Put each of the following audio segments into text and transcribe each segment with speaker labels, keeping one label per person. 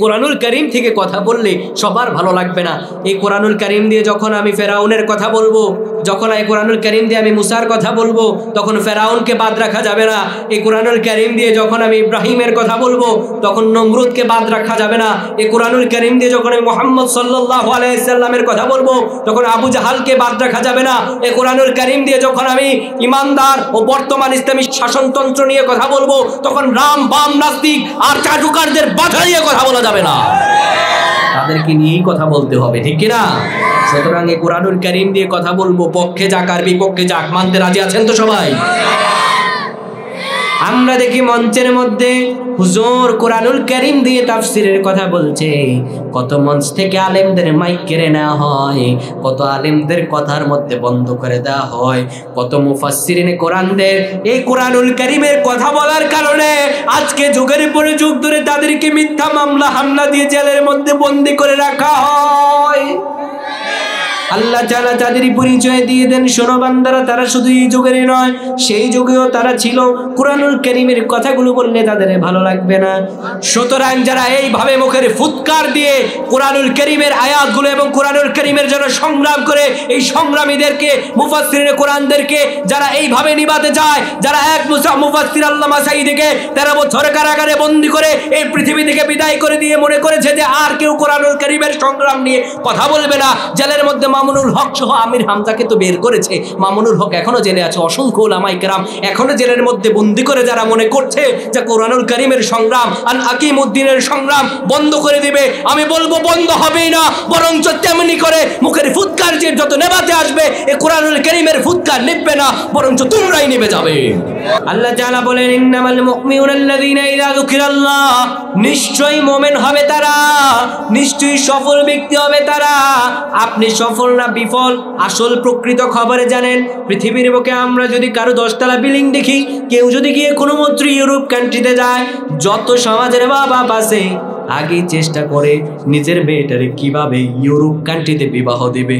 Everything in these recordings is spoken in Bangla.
Speaker 1: কোরআনুল কারীম থেকে কথা বললে সবার ভালো লাগবে না। এই কোরআনুল কারীম দিয়ে যখন আমি ফেরাউনের কথা বলবো, যখন এই কোরআনুল কারীম দিয়ে আমি মুসার কথা বলবো, তখন ফেরাউনকে বাদ রাখা যাবে না। এই কোরআনুল কারীম দিয়ে যখন আমি ইব্রাহিমের কথা বলবো, তখন নমরুদকে বাদ রাখা যাবে না। এই কোরআনুল কারীম দিয়ে যখন আমি মুহাম্মদ সাল্লাল্লাহু আলাইহি সাল্লামের কথা বলবো, তখন আবু জাহালকে বাদ রাখা যাবে না। এই কোরআনুল কারীম দিয়ে যখন আমি ইমানদার ও বর্তমান ইসলামী শাসনতন্ত্র নিয়ে কথা বলবো, তখন রাম বাম নাস্তিক আর চাটুকারদের বাধা দিয়ে কথা বলা যাবে না, তাদেরকে নিয়েই কথা বলতে হবে, ঠিক কিনা? সুতরাং এই কোরআনুল কারীম দিয়ে কথা বলবো, পক্ষে যাক আর বিপক্ষে যাক, মানতে রাজি আছেন তো সবাই? আমরা দেখি মঞ্চের মধ্যে হুজুর কোরআনুল কারীম দিয়ে তাফসীরের কথা বলছে, কত মঞ্চ থেকে আলেমদের মাইক কেড়ে নেওয়া হয়, কত আলেমদের কথার মধ্যে বন্ধ করে দেওয়া হয়, কত মুফাসসিরিনে কোরআনদের এই কোরআনুল কারীমের কথা বলার কারণে আজকে যুগের পরে যুগ ধরে তাদেরকে মিথ্যা মামলা হামলা দিয়ে জেলের মধ্যে বন্দী করে রাখা হয়। আল্লাহ তাআলা তাদের পরিচয় দিয়ে দেন, শোনো বান্দারা, তারা শুধু এই যুগেরই নয়, সেই যুগেও তারা ছিল। কোরআনুল কারীমের কথাগুলো বললে তাদের ভালো লাগবে না। সুতরাং যারা এইভাবে মুখের ফুৎকার দিয়ে কোরআনুল কারীমের আয়াতগুলো এবং কোরআনুল কারীমের জন্য সংগ্রাম করে এই সংগ্রামীদেরকে, মুফাসসিরিনে কোরআনদেরকে যারা এইভাবে নিবাতে যায়, যারা এক মুফাসসির আল্লামা সাঈদীকে 13 বছর কারাগারে বন্দী করে এই পৃথিবী থেকে বিদায় করে দিয়ে মনে করেছে যে আর কেউ কোরআনুল কারীমের সংগ্রাম নিয়ে কথা বলবে না, জেলের মধ্যে মামুনুল হক সহ আমির হামজাকে তো বের করেছে, মামুনুল হক এখনো জেলে আছে, অসংখ্য উলামায়ে কেরাম এখনো জেলের মধ্যে বন্দী করে যারা মনে করছে যে কোরআনুল কারীমের সংগ্রাম, আল আকিমউদ্দিনের সংগ্রাম বন্ধ করে দিবে, আমি বলবো বন্ধ হবেই না, বরঞ্চ তেমনি করে মুখের ফুৎকার যে যত নেভাতে আসবে এই কোরআনুল কারীমের ফুৎকার নিভবে না, বরঞ্চ তোমরাই নিভে যাবে। আল্লাহ তাআলা বলেন, ইন্নামাল মুমিনুনা আল্লাযীনা ইযা যুকিরাল্লাহ, নিশ্চয়ই মুমিন হবে তারা, নিশ্চয়ই সফল ব্যক্তি হবে তারা। আপনি সফল না বিফল আসল প্রকৃত খবরে জানেন। পৃথিবীর বুকে আমরা যদি কারো 10 তলা বিল্ডিং দেখি, কেউ যদি গিয়ে কোনো মাত্র ইউরোপ কান্ট্রিতে যায়, যত সমাজের বাপ আছে আগে চেষ্টা করে নিজের মেয়েটারে কিভাবে ইউরোপ কান্ট্রিতে বিবাহ দিবে।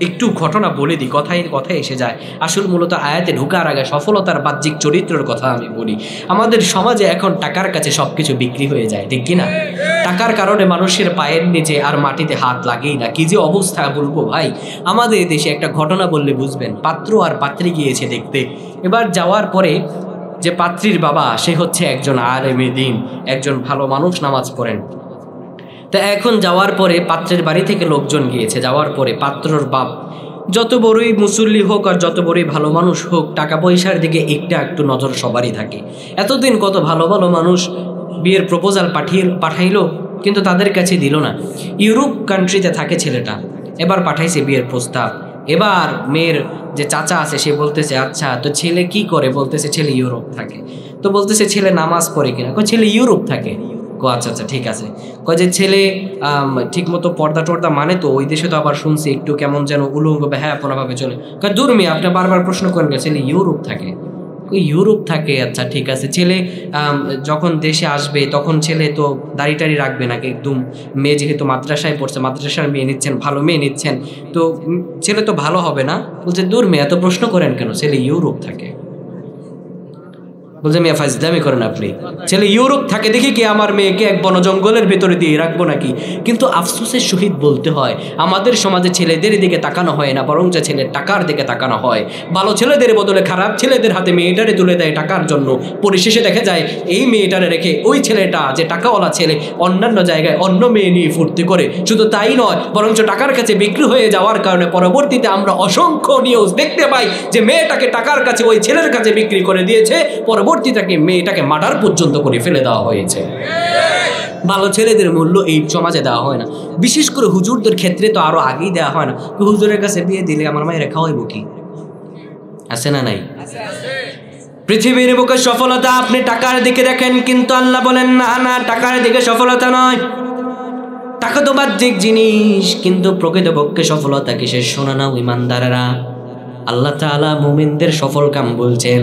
Speaker 1: একটু ঘটনা বলে দিই, কথায় এসে যায়। আসল মূলত আয়াতে ঢোকার আগে সফলতার বাহ্যিক চরিত্রের কথা আমি বলি। আমাদের সমাজে এখন টাকার কাছে সবকিছু বিক্রি হয়ে যায়, ঠিক কিনা? টাকার কারণে মানুষের পায়ের নিচে আর মাটিতে হাত লাগেই না। কি যে অবস্থা বলবো ভাই, আমাদের দেশে একটা ঘটনা বললে বুঝবেন। পাত্র আর পাত্রী গিয়েছে দেখতে। এবার যাওয়ার পরে যে পাত্রীর বাবা, সে হচ্ছে একজন আলেমে দ্বীন, একজন ভালো মানুষ, নামাজ পড়েন। তা এখন যাওয়ার পরে পাত্রের বাড়ি থেকে লোকজন গিয়েছে, যাওয়ার পরে পাত্রর বাপ যত বড়ই মুসল্লি হোক আর যত বড়ই ভালো মানুষ হোক, টাকা পয়সার দিকে একটু নজর সবারই থাকে। এতদিন কত ভালো ভালো মানুষ বিয়ের প্রপোজাল পাঠাইলো, কিন্তু তাদের কাছে দিল না। ইউরোপ কান্ট্রিতে থাকে ছেলেটা, এবার পাঠাইছে বিয়ের প্রস্তাব। এবার মেয়ের যে চাচা আছে সে বলতেছে, আচ্ছা তো ছেলে কি করে? বলতেছে ছেলে ইউরোপ থাকে। তো বলতেছে ছেলে নামাজ পড়ে কিনা? ছেলে ইউরোপ থাকে। আচ্ছা আচ্ছা ঠিক আছে। কয় যে ছেলে ঠিক মতো পর্দা টর্দা মানে তো? ওই দেশে তো আবার শুনছি একটু কেমন যেন উলঙ্গ হ্যাপনাভাবে চলে। কয় দূর মেয়ে, আপনি বারবার প্রশ্ন করেন, ছেলে ইউরোপ থাকে। ইউরোপ থাকে, আচ্ছা ঠিক আছে। ছেলে যখন দেশে আসবে তখন ছেলে তো দাড়ি টাড়ি রাখবে নাকি? একদম মেয়ে যেহেতু মাদ্রাসায় পড়ছে, মাদ্রাসার মেয়ে নিচ্ছেন, ভালো মেয়ে নিচ্ছেন, তো ছেলে তো ভালো হবে না। বলছে দূর মেয়ে, এত প্রশ্ন করেন কেন? ছেলে ইউরোপ থাকে। বলছে মিয়া ফাজলামি করেন আপনি, ছেলে ইউরোপ থাকে দেখি কি আমার মেয়েকে এক বন জঙ্গলের ভেতরে দিয়ে রাখবো নাকি? কিন্তু আফসোসের সহিত বলতে হয়, আমাদের সমাজে ছেলেদের দিকে তাকানো হয় না, বরং যে ছেলের টাকার দিকে তাকানো হয়। ভালো ছেলেদের বদলে খারাপ ছেলেদের হাতে মেয়েটারে তুলে দেয় টাকার জন্য। পরিশেষে দেখা যায় এই মেয়েটারে রেখে ওই ছেলেটা, যে টাকাওয়ালা ছেলে, অন্যান্য জায়গায় অন্য মেয়ে নিয়ে ফুর্তি করে। শুধু তাই নয়, বরঞ্চ টাকার কাছে বিক্রি হয়ে যাওয়ার কারণে পরবর্তীতে আমরা অসংখ্য নিউজ দেখতে পাই যে মেয়েটাকে টাকার কাছে ওই ছেলের কাছে বিক্রি করে দিয়েছে, পরবর্তীটাকে মেয়েটাকে মার্ডার পর্যন্ত করে ফেলে দেওয়া হয়েছে। ভালো ছেলেদের মূল্য এই সমাজে দেওয়া হয় না, বিশেষ করে হুজুরদের ক্ষেত্রে তো আরো আগেই দেওয়া হয় না। হুজুরের কাছে বিয়ে দিলে আমার মায়ের খাওয়াইব কি? আছে না নাই? পৃথিবীর বুকে সফলতা আপনি টাকার দিকে দেখেন, কিন্তু আল্লাহ বলেন না না, টাকার দিকে সফলতা নয়। টাকা তো বাহ্যিক জিনিস, কিন্তু প্রকৃতপক্ষে সফলতা কিসের? শোনা নাও ইমানদারেরা, আল্লাহ তাআলা মুমিনদের সফল কাম বলছেন,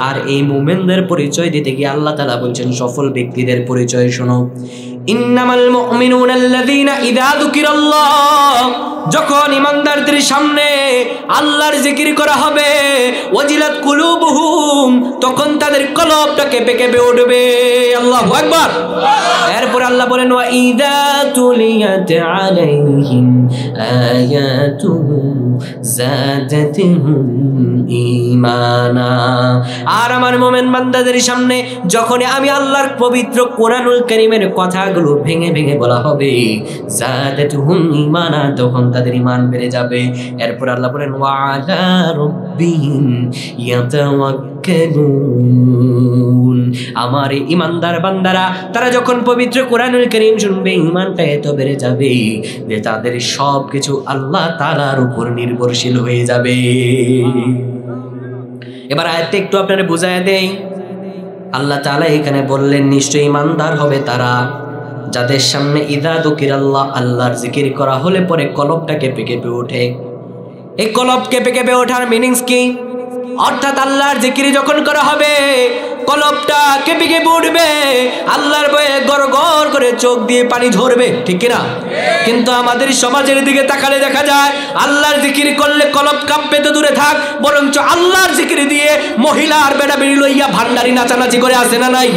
Speaker 1: আর এই মুমিনদের পরিচয় দিতে গিয়ে আল্লাহ তাআলা বলছেন সফল ব্যক্তিদের পরিচয় শোনো। ইন্নামাল মুমিনুনা আল্লাযীনা ইযা যুকিরাল্লাহ, যখন ঈমানদারদের সামনে আল্লাহর জিকির করা হবে, ওয়াজিলাত কুলুবুহুম, তখন তাদের কলবটা কেঁপে কেঁপে উঠবে। আল্লাহু আকবার। এরপর আল্লাহ বলেন ওয়া ইযা তুলিয়াত আলাইহিম আয়াতুহু যাদাতুহুম ঈমানা। আর আমার মুমিন বান্দাদের সামনে যখন আমি আল্লাহর পবিত্র কোরআনুল কারীমের কথাগুলো ভেঙে ভেঙে বলা হবে, যাদাতুহুম ঈমানা, তখন তাদের ঈমান বেড়ে যাবে। এরপর আল্লাহ বলেন ওয়া আলা রাব্বিহিম ইয়াতাওয়াক্কালুন, আমার ঈমানদার বান্দারা তারা যখন পবিত্র কোরআনুল কারীম শুনবে, ঈমানটা এত বেড়ে যাবে যে তাদের সবকিছু আল্লাহ তাআলার উপর নির্ভরশীল হয়ে যাবে। এবার আয়াতটা একটু আপনারা বুঝায় দেই। আল্লাহ তাআলা এখানে বললেন নিশ্চয়ই ঈমানদার হবে তারা যাদের সামনে ইযা যুকিরাল্লাহ, আল্লাহর জিকির করা হলে পরে কলবটা কেঁপে কেঁপে ওঠে। এই কলব কেঁপে কেঁপে ওঠার মিনিংস কি? অর্থাৎ আল্লাহর জিকির যখন করা হবে কলবটা কেঁপে কেঁপে উঠবে, আল্লাহর ভয়ে গড় গড় করে চোখ দিয়ে পানি ঝরবে, ঠিক কিনা? কিন্তু আমাদের সমাজের দিকে তাকালে দেখা যায় আল্লাহর জিকির করলে কলব কাঁপবে তো দূরে থাক, বরঞ্চ আল্লাহর জিকির দিয়ে মহিলা আর বেড়াবেড়ি লইয়া ভান্ডারি নাচানাচি করে আসে না নাই?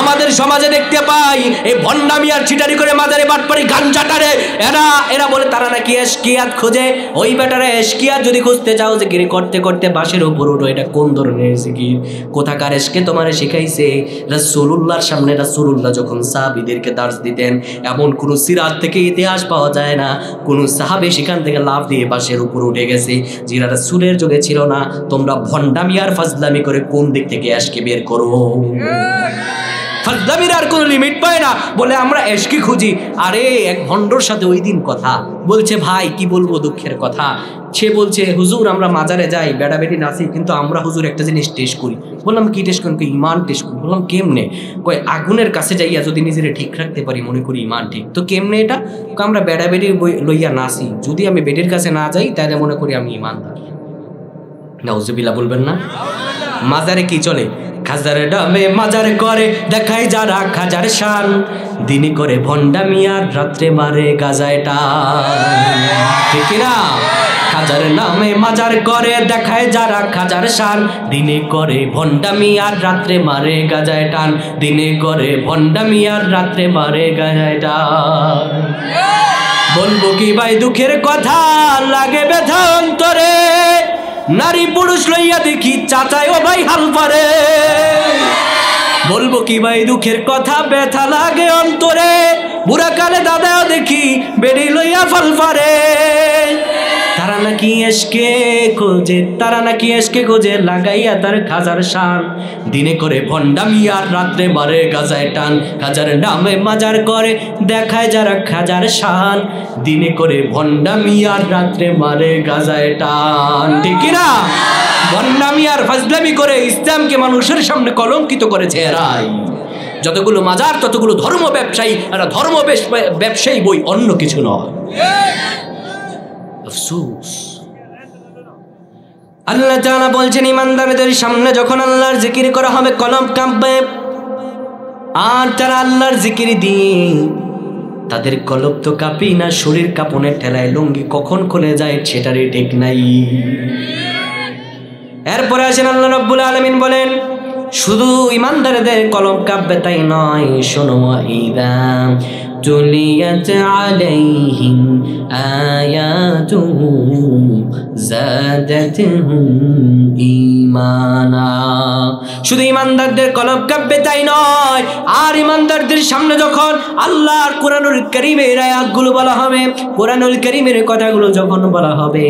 Speaker 1: আমাদের সমাজে দেখতে পাই এই ভণ্ডামি আর চিটারি করে মাজারে বাটপারি গাঞ্জাটারে এরা বলে তারা নাকি এশকিয়াত খোঁজে। ওই বেটারে এশকিয়াত যদি খুঁজতে চাও জিকির করতে করতে বাঁশের উপর উঠো, এটা কোন ধরনের জিকির? কোথাকার এশকে তোমারে শিখাইছে? রাসূলুল্লাহর সামনে রাসূলুল্লাহ যখন সাহাবীদেরকে দার্স দিতেন, এমন কোন সিরাত থেকে ইতিহাস পাওয়া যায় না কোন সাহাবী সেখান থেকে লাফ দিয়ে বাঁশের উপর উঠে গেছে, যেটা রাসূলের যুগে ছিল না। তোমরা ভণ্ডামি আর ফাজলামি করে কোন দিক থেকে এশকে বের করো? ফাজলামির আর কোনো লিমিট পায় না, বলে আমরা এশকি খুঁজি। আরে এক ভণ্ডর সাথে ওই দিন কথা বলছে, ভাই কি বলবো দুঃখের কথা, সে বলছে হুজুর আমরা মাজারে যাই, বেড়াবেড়ি নাচি, কিন্তু আমরা হুজুর একটা জিনিস টেস্ট করি। বললাম কি টেস্ট করেন? ঈমান টেস্ট করি। বললাম কেমনে? কয় আগুনের কাছে যাইয়া যদি নিজেরে ঠিক রাখতে পারি মনে করি ঈমান ঠিক। তো কেমনে এটা? আমরা বেড়াবেড়ি লইয়া নাচি, যদি আমি বেডের কাছে না যাই তাহলে মনে করি আমি ঈমানদার। নাউজুবিল্লাহ বলবেন না? মাজারে কি চলে? খাজার ডামে মাজার করে দেখায় যারা খাজার শান, দিনে করে ভণ্ডামি আর রাত্রে মারে গাজায় টান, ঠিক না? খাজার নামে মাজার করে দেখায় যারা খাজার শান, দিনে করে ভণ্ডামি আর রাত্রে মারে গাজায় টান, দিনে করে ভণ্ডামি আর রাত্রে মারে গাজায় টান। বলবো কি ভাই দুঃখের কথা, লাগে ব্যথা অন্তরে, নারী পুরুষ লইয়া দেখি চাচাই ও ভাই হাল পারে। বলবো কি ভাই দুঃখের কথা, ব্যথা লাগে অন্তরে, বুড়া কালে দাদাও দেখি বেড়ি লইয়া ফল পারে। তারা নাকি এশকে খোঁজে, তারা নাকি এশকে খোঁজে লাগাইয়া তার খাজার শান, দিনে করে ভণ্ডামি আর রাত্রে মারে গাজায় টান। খাজার নামে মাজার করে দেখায় যারা খাজার শান, দিনে করে ভণ্ডামি আর রাত্রে মারে গাজায় টান, ঠিক না? ভণ্ডামি আর ফাজলামি করে ইসলামকে মানুষের সামনে কলঙ্কিত করেছে এরাই। যতগুলো মাজার ততগুলো ধর্ম ব্যবসায়ী, এরা ধর্ম ব্যবসায়ী বই, অন্য কিছু নয়। আফসোস। আল্লাহ তাআলা বলছেন ঈমানদারদের সামনে যখন আল্লাহর জিকির করা হবে কলব কাঁপবে, আর তারা আল্লাহর জিকির দিয়ে তাদের কলব তো কাঁপি না, শরীর কাঁপনের ঠেলায় লুঙ্গি কখন খুলে যায় সেটারই ঠিক নাই। এরপরে আসেন আল্লাহ রাব্বুল আলামিন বলেন শুধু ঈমানদারদের কলব কাঁপবে তাই নয়, শোনো ইদা তুলিয়াত আলাইহিম আয়াতুহু যাদাতুহুম ঈমানা। শুধু ঈমানদারদের কলব কাঁপবে তাই নয়, আর ঈমানদারদের সামনে যখন আল্লাহর কোরআনুল কারীমের আয়াতগুলো বলা হবে, কোরআনুল কারীমের কথাগুলো যখন বলা হবে,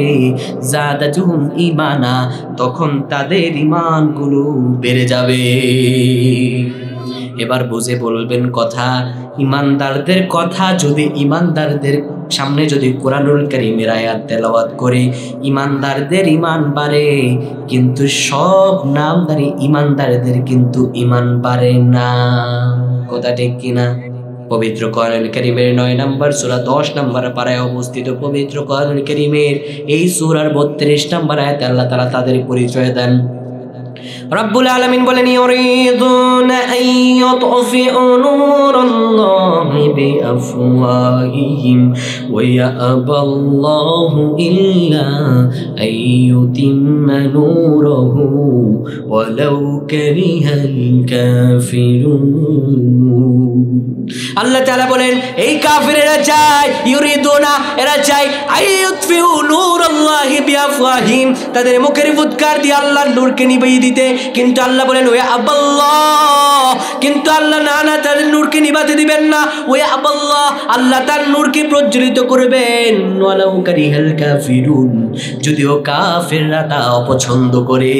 Speaker 1: যাদাতুহুম ঈমানা, তখন তাদের ঈমানগুলো বেড়ে যাবে। এবার বুঝে বলবেন কথা, ঈমানদারদের কথা যদি ঈমানদারদের সামনে যদি কোরআনুল কারীমের আয়াত তেলাওয়াত করে ঈমানদারদের ঈমান বাড়ে, কিন্তু সব নামদারি ঈমানদারদের কিন্তু ঈমান বাড়ে না। কথা ঠিক কিনা? পবিত্র কোরআনুল কারীমের 9 নম্বর সূরা 10 নম্বর পারায় অবস্থিত পবিত্র কোরআনুল কারীমের এই সূরার 32 নম্বর আয়াতে আল্লাহ তাআলা তাদের পরিচয় দেন। রব্বুল আলামিন বলেন ইউরিদুনা আইয়ুতফিউ নূরাল্লাহি বিআফওয়াহিহিম ওয়া ইয়াবাল্লাহু ইল্লা আইয়ুতিম্মা নূরাহু ওয়ালাউ কারিহাল কাফিরুন। আল্লাহ তাআলা বলেন এই কাফিরেরা চায়, ইউরিদুনা এরা চায় আইয়ুতফিউ নূরাল্লাহি বিআফওয়াহিম তাদের মুখের ফুৎকার দিয়ে আল্লাহর নূরকে নিভিয়ে দিতে, কিন্তু আল্লাহ বলেন ওয়া আবাল্লাহ, কিন্তু আল্লাহ না তাদের নূরকে নিভাতে দিবেন না। ওয়া আবাল্লাহ আল্লাহ তার নূরকে প্রজ্বলিত করবেন, ওয়ালাউ কারিহাল কাফিরুন যদিও কাফেররা তা অপছন্দ করে।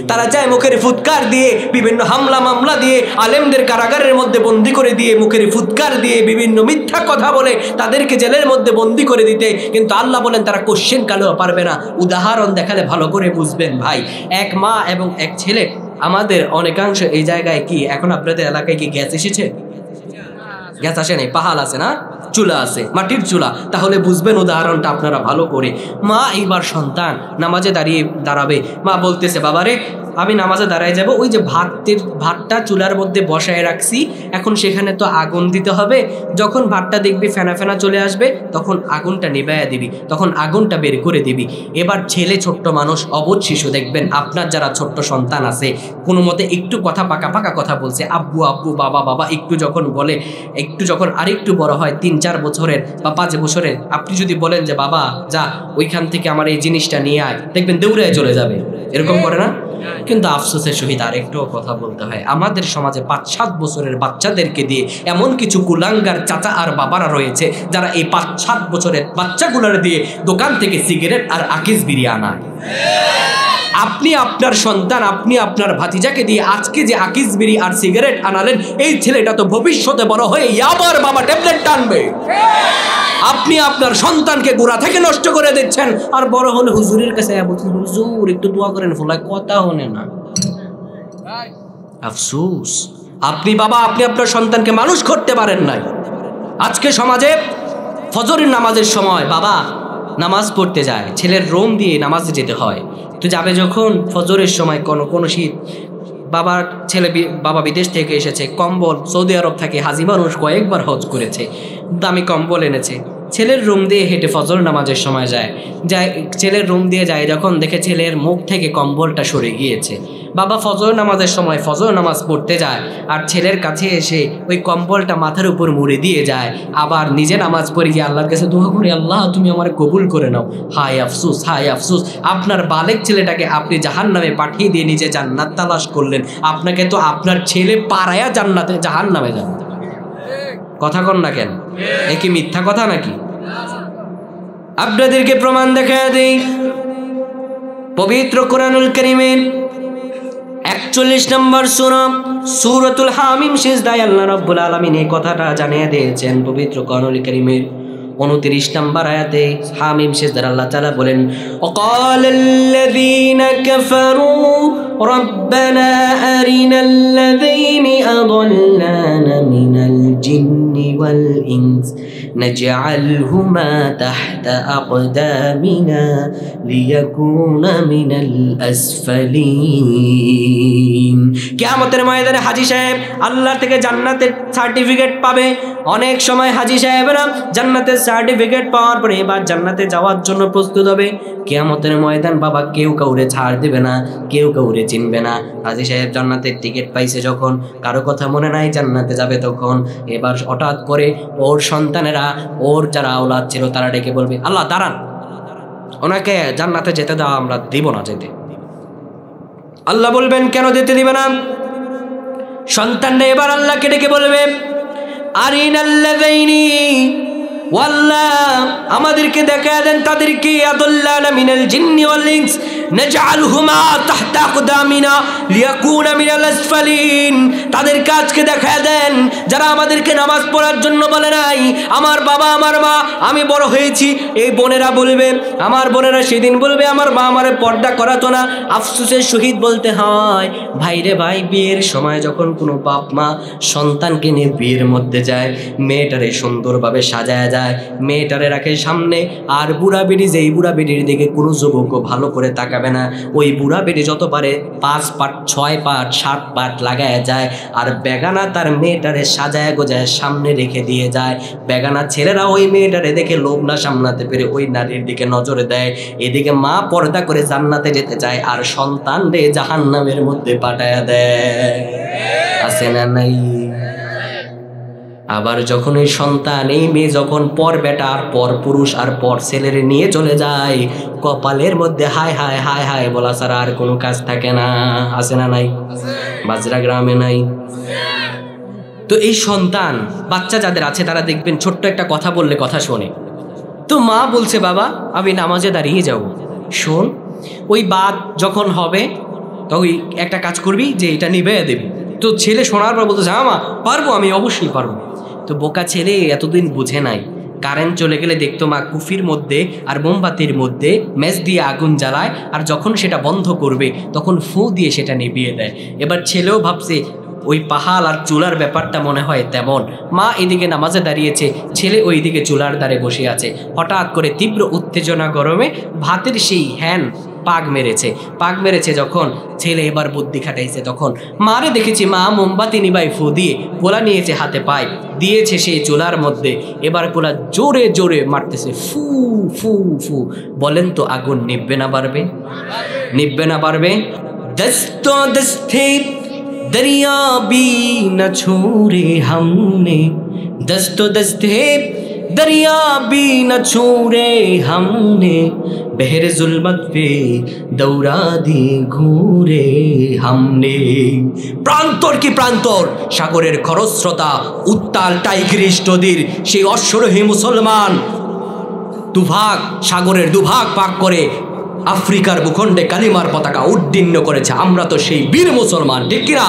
Speaker 1: তারা চায় মুখের ফুৎকার দিয়ে, বিভিন্ন হামলা মামলা দিয়ে, আলেমদের কারাগারের মধ্যে বন্দী করে দিয়ে, মুখের ফুৎকার দিয়ে বিভিন্ন মিথ্যা কথা বলে তাদেরকে জেলের মধ্যে বন্দী করে দিতে, কিন্তু আল্লাহ বলেন তারা কোশ্চেন কালেও পারবে না। উদাহরণ দেখালে ভালো করে বুঝবেন ভাই। এক মা এবং এক ছেলে, আমাদের অনেকাংশ এই জায়গায় কি এখন আপনাদের এলাকায় কি গ্যাস এসেছে? গ্যাস আসে নাই, পাহাল আছে না, চুলা আছে, মাটির চুলা। তাহলে বুঝবেন উদাহরণটা আপনারা ভালো করে। মা এইবার সন্তান নামাজে দাঁড়াবে, মা বলতেছে বাবারে আমি নামাজে দাঁড়ায় যাব, ওই যে ভাতটা চুলার মধ্যে বসায় রাখছি, এখন সেখানে তো আগুন দিতে হবে, যখন ভাতটা দেখবি ফেনা ফেনা চলে আসবে তখন আগুনটা নিভাইয়া দিবি, তখন আগুনটা বের করে দিবি। এবার ছেলে ছোট্ট মানুষ, অবোধ শিশু, দেখবেন আপনার যারা ছোট্ট সন্তান আছে কোনো মতে একটু কথা পাকা পাকা কথা বলছে, আব্বু আব্বু বাবা বাবা একটু যখন বলে, একটু যখন আরেকটু বড় হয় 3-4 বছরের বা 5 বছরের, আপনি যদি বলেন যে বাবা যা ওইখান থেকে আমার এই জিনিসটা নিয়ে আয়, দেখবেন দৌড়ে চলে যাবে। এরকম করে না? কিন্তু আফসোসের সহিত আরেকটু কথা বলতে হয়, আমাদের সমাজে 5-7 বছরের বাচ্চাদেরকে দিয়ে এমন কিছু কুলাঙ্গার চাচা আর বাবারা রয়েছে যারা এই 5-7 বছরের বাচ্চাগুলোর দিয়ে দোকান থেকে সিগারেট আর আকিস বিড়ি আনায়। আপনি আপনার সন্তান, আপনি আপনার ভাতিজাকে দিয়ে আজকে যে আকিস বিড়ি আর সিগারেট আনালেন, এই ছেলেটা তো ভবিষ্যতে বড় হয়ে ইয়াবার বাবা ট্যাবলেট টানবে। আপনি আপনার সন্তানকে গোড়া থেকে নষ্ট করে দিচ্ছেন, আর বড় হলে হুজুরের কাছে বলছেন হুজুর একটু দোয়া করেন, ফলায় কথা হনে না। আফসোস, আপনি বাবা আপনি আপনার সন্তানকে মানুষ করতে পারেন নাই। আজকে সমাজে ফজরের নামাজের সময় বাবা নামাজ পড়তে যায়, ছেলের রোম দিয়ে নামাজে যেতে হয়, তো যাবে যখন ফজরের সময় কোনো শীত, বাবা বিদেশ থেকে এসেছে, কম্বল, সৌদি আরব থেকে হাজি মানুষ কয়েকবার হজ করেছে, দামি কম্বল এনেছে, ছেলের রুম দিয়ে হেঁটে ফজর নামাজের সময় যায়, ছেলের রুম দিয়ে যায়, যখন দেখে ছেলের মুখ থেকে কম্বলটা সরে গিয়েছে, বাবা ফজর নামাজের সময় ফজর নামাজ পড়তে যায় আর ছেলের কাছে এসে ওই কম্বলটা মাথার উপর মুড়ে দিয়ে যায়, আবার নিজে নামাজ পড়ে গিয়ে আল্লাহর কাছে দোয়া করি, আল্লাহ তুমি আমার কবুল করে নাও। হায় আফসোস, হায় আফসোস, আপনার বালেক ছেলেটাকে আপনি জাহান্নামে পাঠিয়ে দিয়ে নিজে জান্নাত তালাশ করলেন, আপনাকে তো আপনার ছেলে পাড়ায়া জাহান্নামে যান। কথা কন না কেন? এ কি মিথ্যা কথা নাকি? আপনাদেরকে প্রমাণ দেখা দেই, পবিত্র কোরআনুল কারীমের 41 নম্বর সূরা সূরাতুল হামিম সিজদায় আল্লাহ রাব্বুল আলামিন এই কথাটা জানিয়ে দিয়েছেন। পবিত্র কোরআনুল কারীমের 29 নম্বর আয়াতে হামিম সিজদার আল্লাহ তাআলা বলেন, ওয়াকালাল্লাযীনা কাফারু রাব্বানা আরিনাল্লাযীনি আযাল্লানা মিনাল জিন্নি ওয়াল ইনস নাজআলহুমা তাহতা আকদামিনা লিয়াকুনা মিনাল আসফালিন। কিয়ামতের ময়দানে হাজী সাহেব আল্লাহ থেকে জান্নাতের সার্টিফিকেট পাবে। অনেক সময় হাজী সাহেবরা জান্নাতের সার্টিফিকেট পাওয়ার পরে এবার জান্নাতে যাওয়ার জন্য প্রস্তুত হবে। কিয়ামতের ময়দান বাবা কেউ কাউরে ছাড় দেবে না, কেউ কাউরে চিনবে না। হাজী সাহেব জান্নাতের টিকিট পাইছে যখন, কারো কথা মনে নাই জান্নাতে যাবে তখন, এবার হঠাৎ করে ওর সন্তানেরা, ওর যারা আওলাদ ছিল তারা ডেকে বলবে, আল্লাহ দাঁড়ান, ওনাকে জান্নাতে যেতে দাও, আমরা দিব না যেতে। আল্লাহ বলবেন কেন যেতে দিবে না? সন্তানরা এবার আল্লাহকে ডেকে বলবে, আরিনাল্লাযীনি ওয়াল্লাহ আমাদেরকে দেখা দেন তাদেরকে, আযাল্লানা মিনাল জিন্নি ওয়াল ইনস নাজআলহুমা তাহতা আকদামিনা লিয়াকুনা মিনাল আসফালিন। তাদের কাজকে দেখা দেন যারা আমাদেরকে নামাজ পড়ার জন্য বলে নাই। আমার বাবা আমার মা, আমি বড় হয়েছি, এই বোনেরা বলবে, আমার বোনেরা সেদিন বলবে আমার মা আমারে পর্দা করাতো না। আফসোসের সহিত বলতে হয় ভাই রে ভাই, বিয়ের সময় যখন কোনো বাপ মা সন্তানকে নিয়ে বিয়ের মধ্যে যায়, মেয়েটারে সুন্দরভাবে সাজায় যায়, মেয়েটারে রাখে সামনে, আর বুড়া বেড়ি যেই বুড়া বেড়ির দিকে কোনো যুবক ভালো করে তাকায় লাগাবে না। ওই বুড়া বেটি যত পারে 5 পাট 6 পাট 7 পাট লাগায় যায়, আর বেগানা তার মেয়েটারে সাজায় গোজায় সামনে রেখে দিয়ে যায়। বেগানা ছেলেরা ওই মেয়েটারে দেখে লোভ না সামলাতে পেরে ওই নারীর দিকে নজর দেয়। এদিকে মা পর্দা করে জান্নাতে যেতে চায়, আর সন্তান রে জাহান্নামের মধ্যে পাঠায়া দেয়। আছে না নাই? আবার যখন এই সন্তান, এই মেয়ে যখন পর বেটা আর পর পুরুষ আর পর ছেলের নিয়ে চলে যায়, কপালের মধ্যে হায় হায় হায় হায় বলা ছাড়া আর কোনো কাজ থাকে না। আছে না নাই? বাজরা গ্রামে নাই? তো এই সন্তান বাচ্চা যাদের আছে তারা দেখবেন ছোট্ট একটা কথা বললে কথা শোনে। তো মা বলছে বাবা আমি নামাজে দাঁড়িয়ে যাব। শোন, ওই বাদ যখন হবে তখন একটা কাজ করবি যে এটা নিবে দেবি। তো ছেলে শোনার পর বলতেছে হ্যাঁ মা পারবো, আমি অবশ্যই পারবো। তো বোকা ছেলে এতদিন বুঝে নাই, কারেন্ট চলে গেলে দেখতো মা কুফির মধ্যে আর মোমবাতির মধ্যে ম্যাচ দিয়ে আগুন জ্বালায়, আর যখন সেটা বন্ধ করবে তখন ফু দিয়ে সেটা নিভিয়ে দেয়। এবার ছেলেও ভাবছে ওই পাহাল আর চুলার ব্যাপারটা মনে হয় তেমন। মা এদিকে নামাজে দাঁড়িয়েছে, ছেলে ওই দিকে চুলার দ্বারে বসে আছে। হঠাৎ করে তীব্র উত্তেজনা গরমে ভাতের সেই হ্যান পাক মেরেছে যখন ছেলে এবার বুদ্ধি খাটাইছে, তখন মারে দেখেছি মা মোমবাতি নিবাই ফু দিয়ে পোলা নিয়েছে হাতে পায় দিয়েছে সেই চুলার মধ্যে। এবার পোলা জোরে জোরে মারতেছে ফু ফু ফু। বলেন তো আগুন নিববে না বাড়বে? নিববে না বাড়বে? দস্তো দস্তে दरिया भी न छोड़े हमने, दस्तो दस्ते दरिया भी न छोड़े हमने, बहरे जुल्मत पे दौड़ा दी घूरे हमने। প্রান্তর কি প্রান্তর, সাগরের খরস্রোতা উত্তাল টাইগ্রিস নদীর সেই অশ্বরোহী মুসলমান দুভাগ, সাগরের দুভাগ পাক করে আফ্রিকার ভূখণ্ডে কালিমার পতাকা উড্ডীন করেছে। আমরা তো সেই বীর মুসলমান, ঠিক কিনা?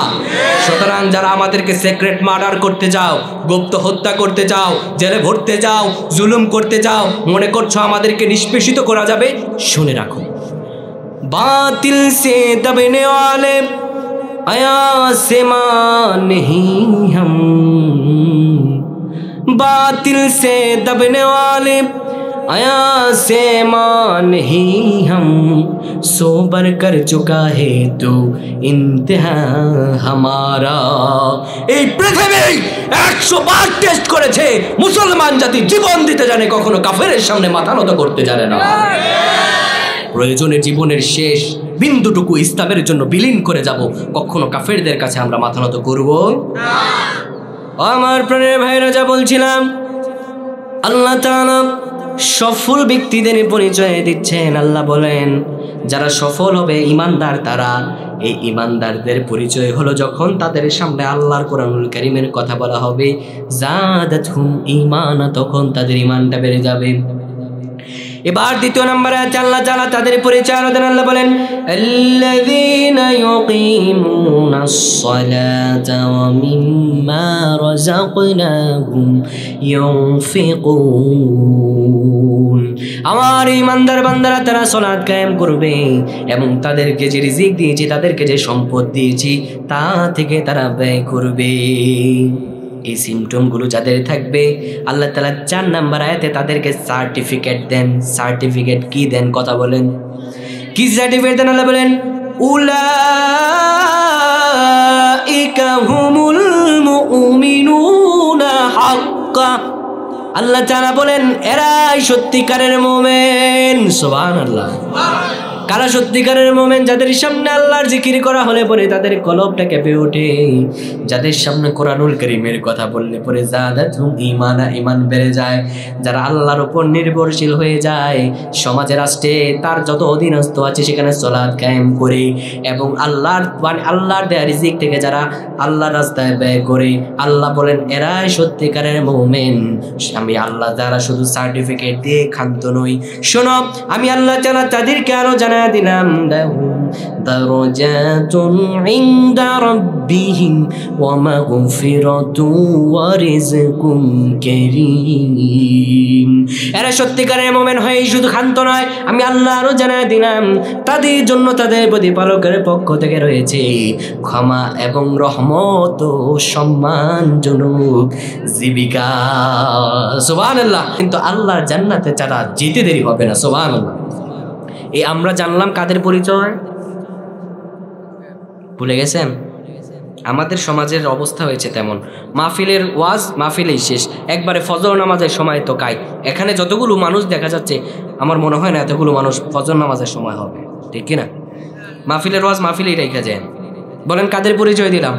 Speaker 1: সুতরাং যারা আমাদেরকে সিক্রেট মার্ডার করতে চাও, গুপ্ত হত্যা করতে চাও, জেলে ভরতে চাও, জুলুম করতে চাও, মনে করছো আমাদেরকে নিষ্পেষিত করা যাবে, শুনে রাখো বাতিল সে দবনে ওয়ালে আয়া সে মানহি হাম, বাতিল সে দবনে ওয়ালে आया से मान ही हम, सोबर कर चुका है तो इंतहा हमारा। এই পৃথিবী 100 বার টেস্ট করেছে, মুসলমান জাতি জীবন দিতে জানে, কখনো কাফেরের সামনে মাথা নত করতে জানে না। প্রয়োজনে জীবনের শেষ বিন্দুটুকু ইসলামের জন্য বিলীন করে যাব, কখনো কাফেরদের কাছে আমরা মাথা নত করব না। আমার প্রাণের ভাইরা, যা বলছিলাম, আল্লাহ তাআলা সফল ব্যক্তিদের পরিচয় দিচ্ছেন। আল্লাহ বলেন যারা সফল হবে ইমানদার তারা। এই ইমানদারদের পরিচয় হলো যখন তাদের সামনে আল্লাহর কোরআনুল কারীমের কথা বলা হবে, জাদাতহুম ঈমানা, তখন তাদের ঈমানটা বেড়ে যাবে। এবার দ্বিতীয় নম্বরে আল্লাহ তাআলা তাদের পরিচয় দেন। আল্লাহ বলেন আল্লাযীনা ইউকিমুনাস সালাতা ওয়া মিম্মা রাযাকনাহুম ইউনফিকুন। আমার ঈমানদার বান্দারা তারা সালাত কায়েম করবে এবং তাদেরকে যে রিজিক দিয়েছি, তাদেরকে যে সম্পদ দিয়েছি, তা থেকে তারা ব্যয় করবে। এই সিমটমগুলো যাদের থাকবে আল্লাহ তাআলা 4 নম্বর আয়াতে তাদেরকে সার্টিফিকেট দেন। সার্টিফিকেট কি দেন? কথা বলেন, কি সার্টিফিকেট দেন? আল্লাহ বলেন উলাইকা হুমুল মুমিনুনা হাক্কা। আল্লাহ তাআলা বলেন এরাই সত্যিকারের মুমিন। সুবহানাল্লাহ। কারা সত্যিকারের মুমিন? যাদের সামনে আল্লাহর জিকির করা হলে পরে তাদের কলবটা কেঁপে ওঠে, যাদের সামনে কোরআনুল কারীমের কথা বললে পরে জাদাতহুম ঈমানা, ঈমান বেড়ে যায়। যারা আল্লাহর উপর নির্ভরশীল হয়ে যায়, সমাজে রাষ্ট্রে তার যত অধীনস্থ আছে সেখানে সালাত কায়েম করে এবং আল্লাহর দেয়া রিজিক থেকে যারা আল্লাহর রাস্তায় ব্যয় করে, আল্লাহ বলেন এরাই সত্যিকারের মুমিন। আমি আল্লাহ তাআলা শুধু সার্টিফিকেট দিয়ে ক্ষান্ত নই। শোনো, আমি আল্লাহ তাআলা তাদেরকে আরো জানা দিলাম লাহুম দারাজাতুন ইনদা রাব্বিহিম ওয়া মাগফিরাতুন ওয়া রিজকুন কারীম। এরা সত্যিকারের মুমিন হয়ে শুধু ক্ষান্ত নয়, আমি আল্লাহ আরো জানায় দিলাম তাদের জন্য তাদের প্রতিপালকের পক্ষ থেকে রয়েছে ক্ষমা এবং রহমত ও সম্মানজনক জীবিকা। সুবহানাল্লাহ। কিন্তু আল্লাহর জান্নাতে যারা যেতে দেরি হবে না। সুবহানাল্লাহ। এই আমরা জানলাম কাদের পরিচয়? ভুলে গেছেন? আমাদের সমাজের অবস্থা হয়েছে তেমন, মাহফিলের ওয়াজ মাহফিলেই শেষ, একবারে ফজর নামাজের সময় তো কাই। এখানে যতগুলো মানুষ দেখা যাচ্ছে আমার মনে হয় না এতগুলো মানুষ ফজর নামাজের সময় হবে, ঠিক কিনা? মাহফিলের ওয়াজ মাহফিলেই রেখে যায়। বলেন কাদের পরিচয় দিলাম?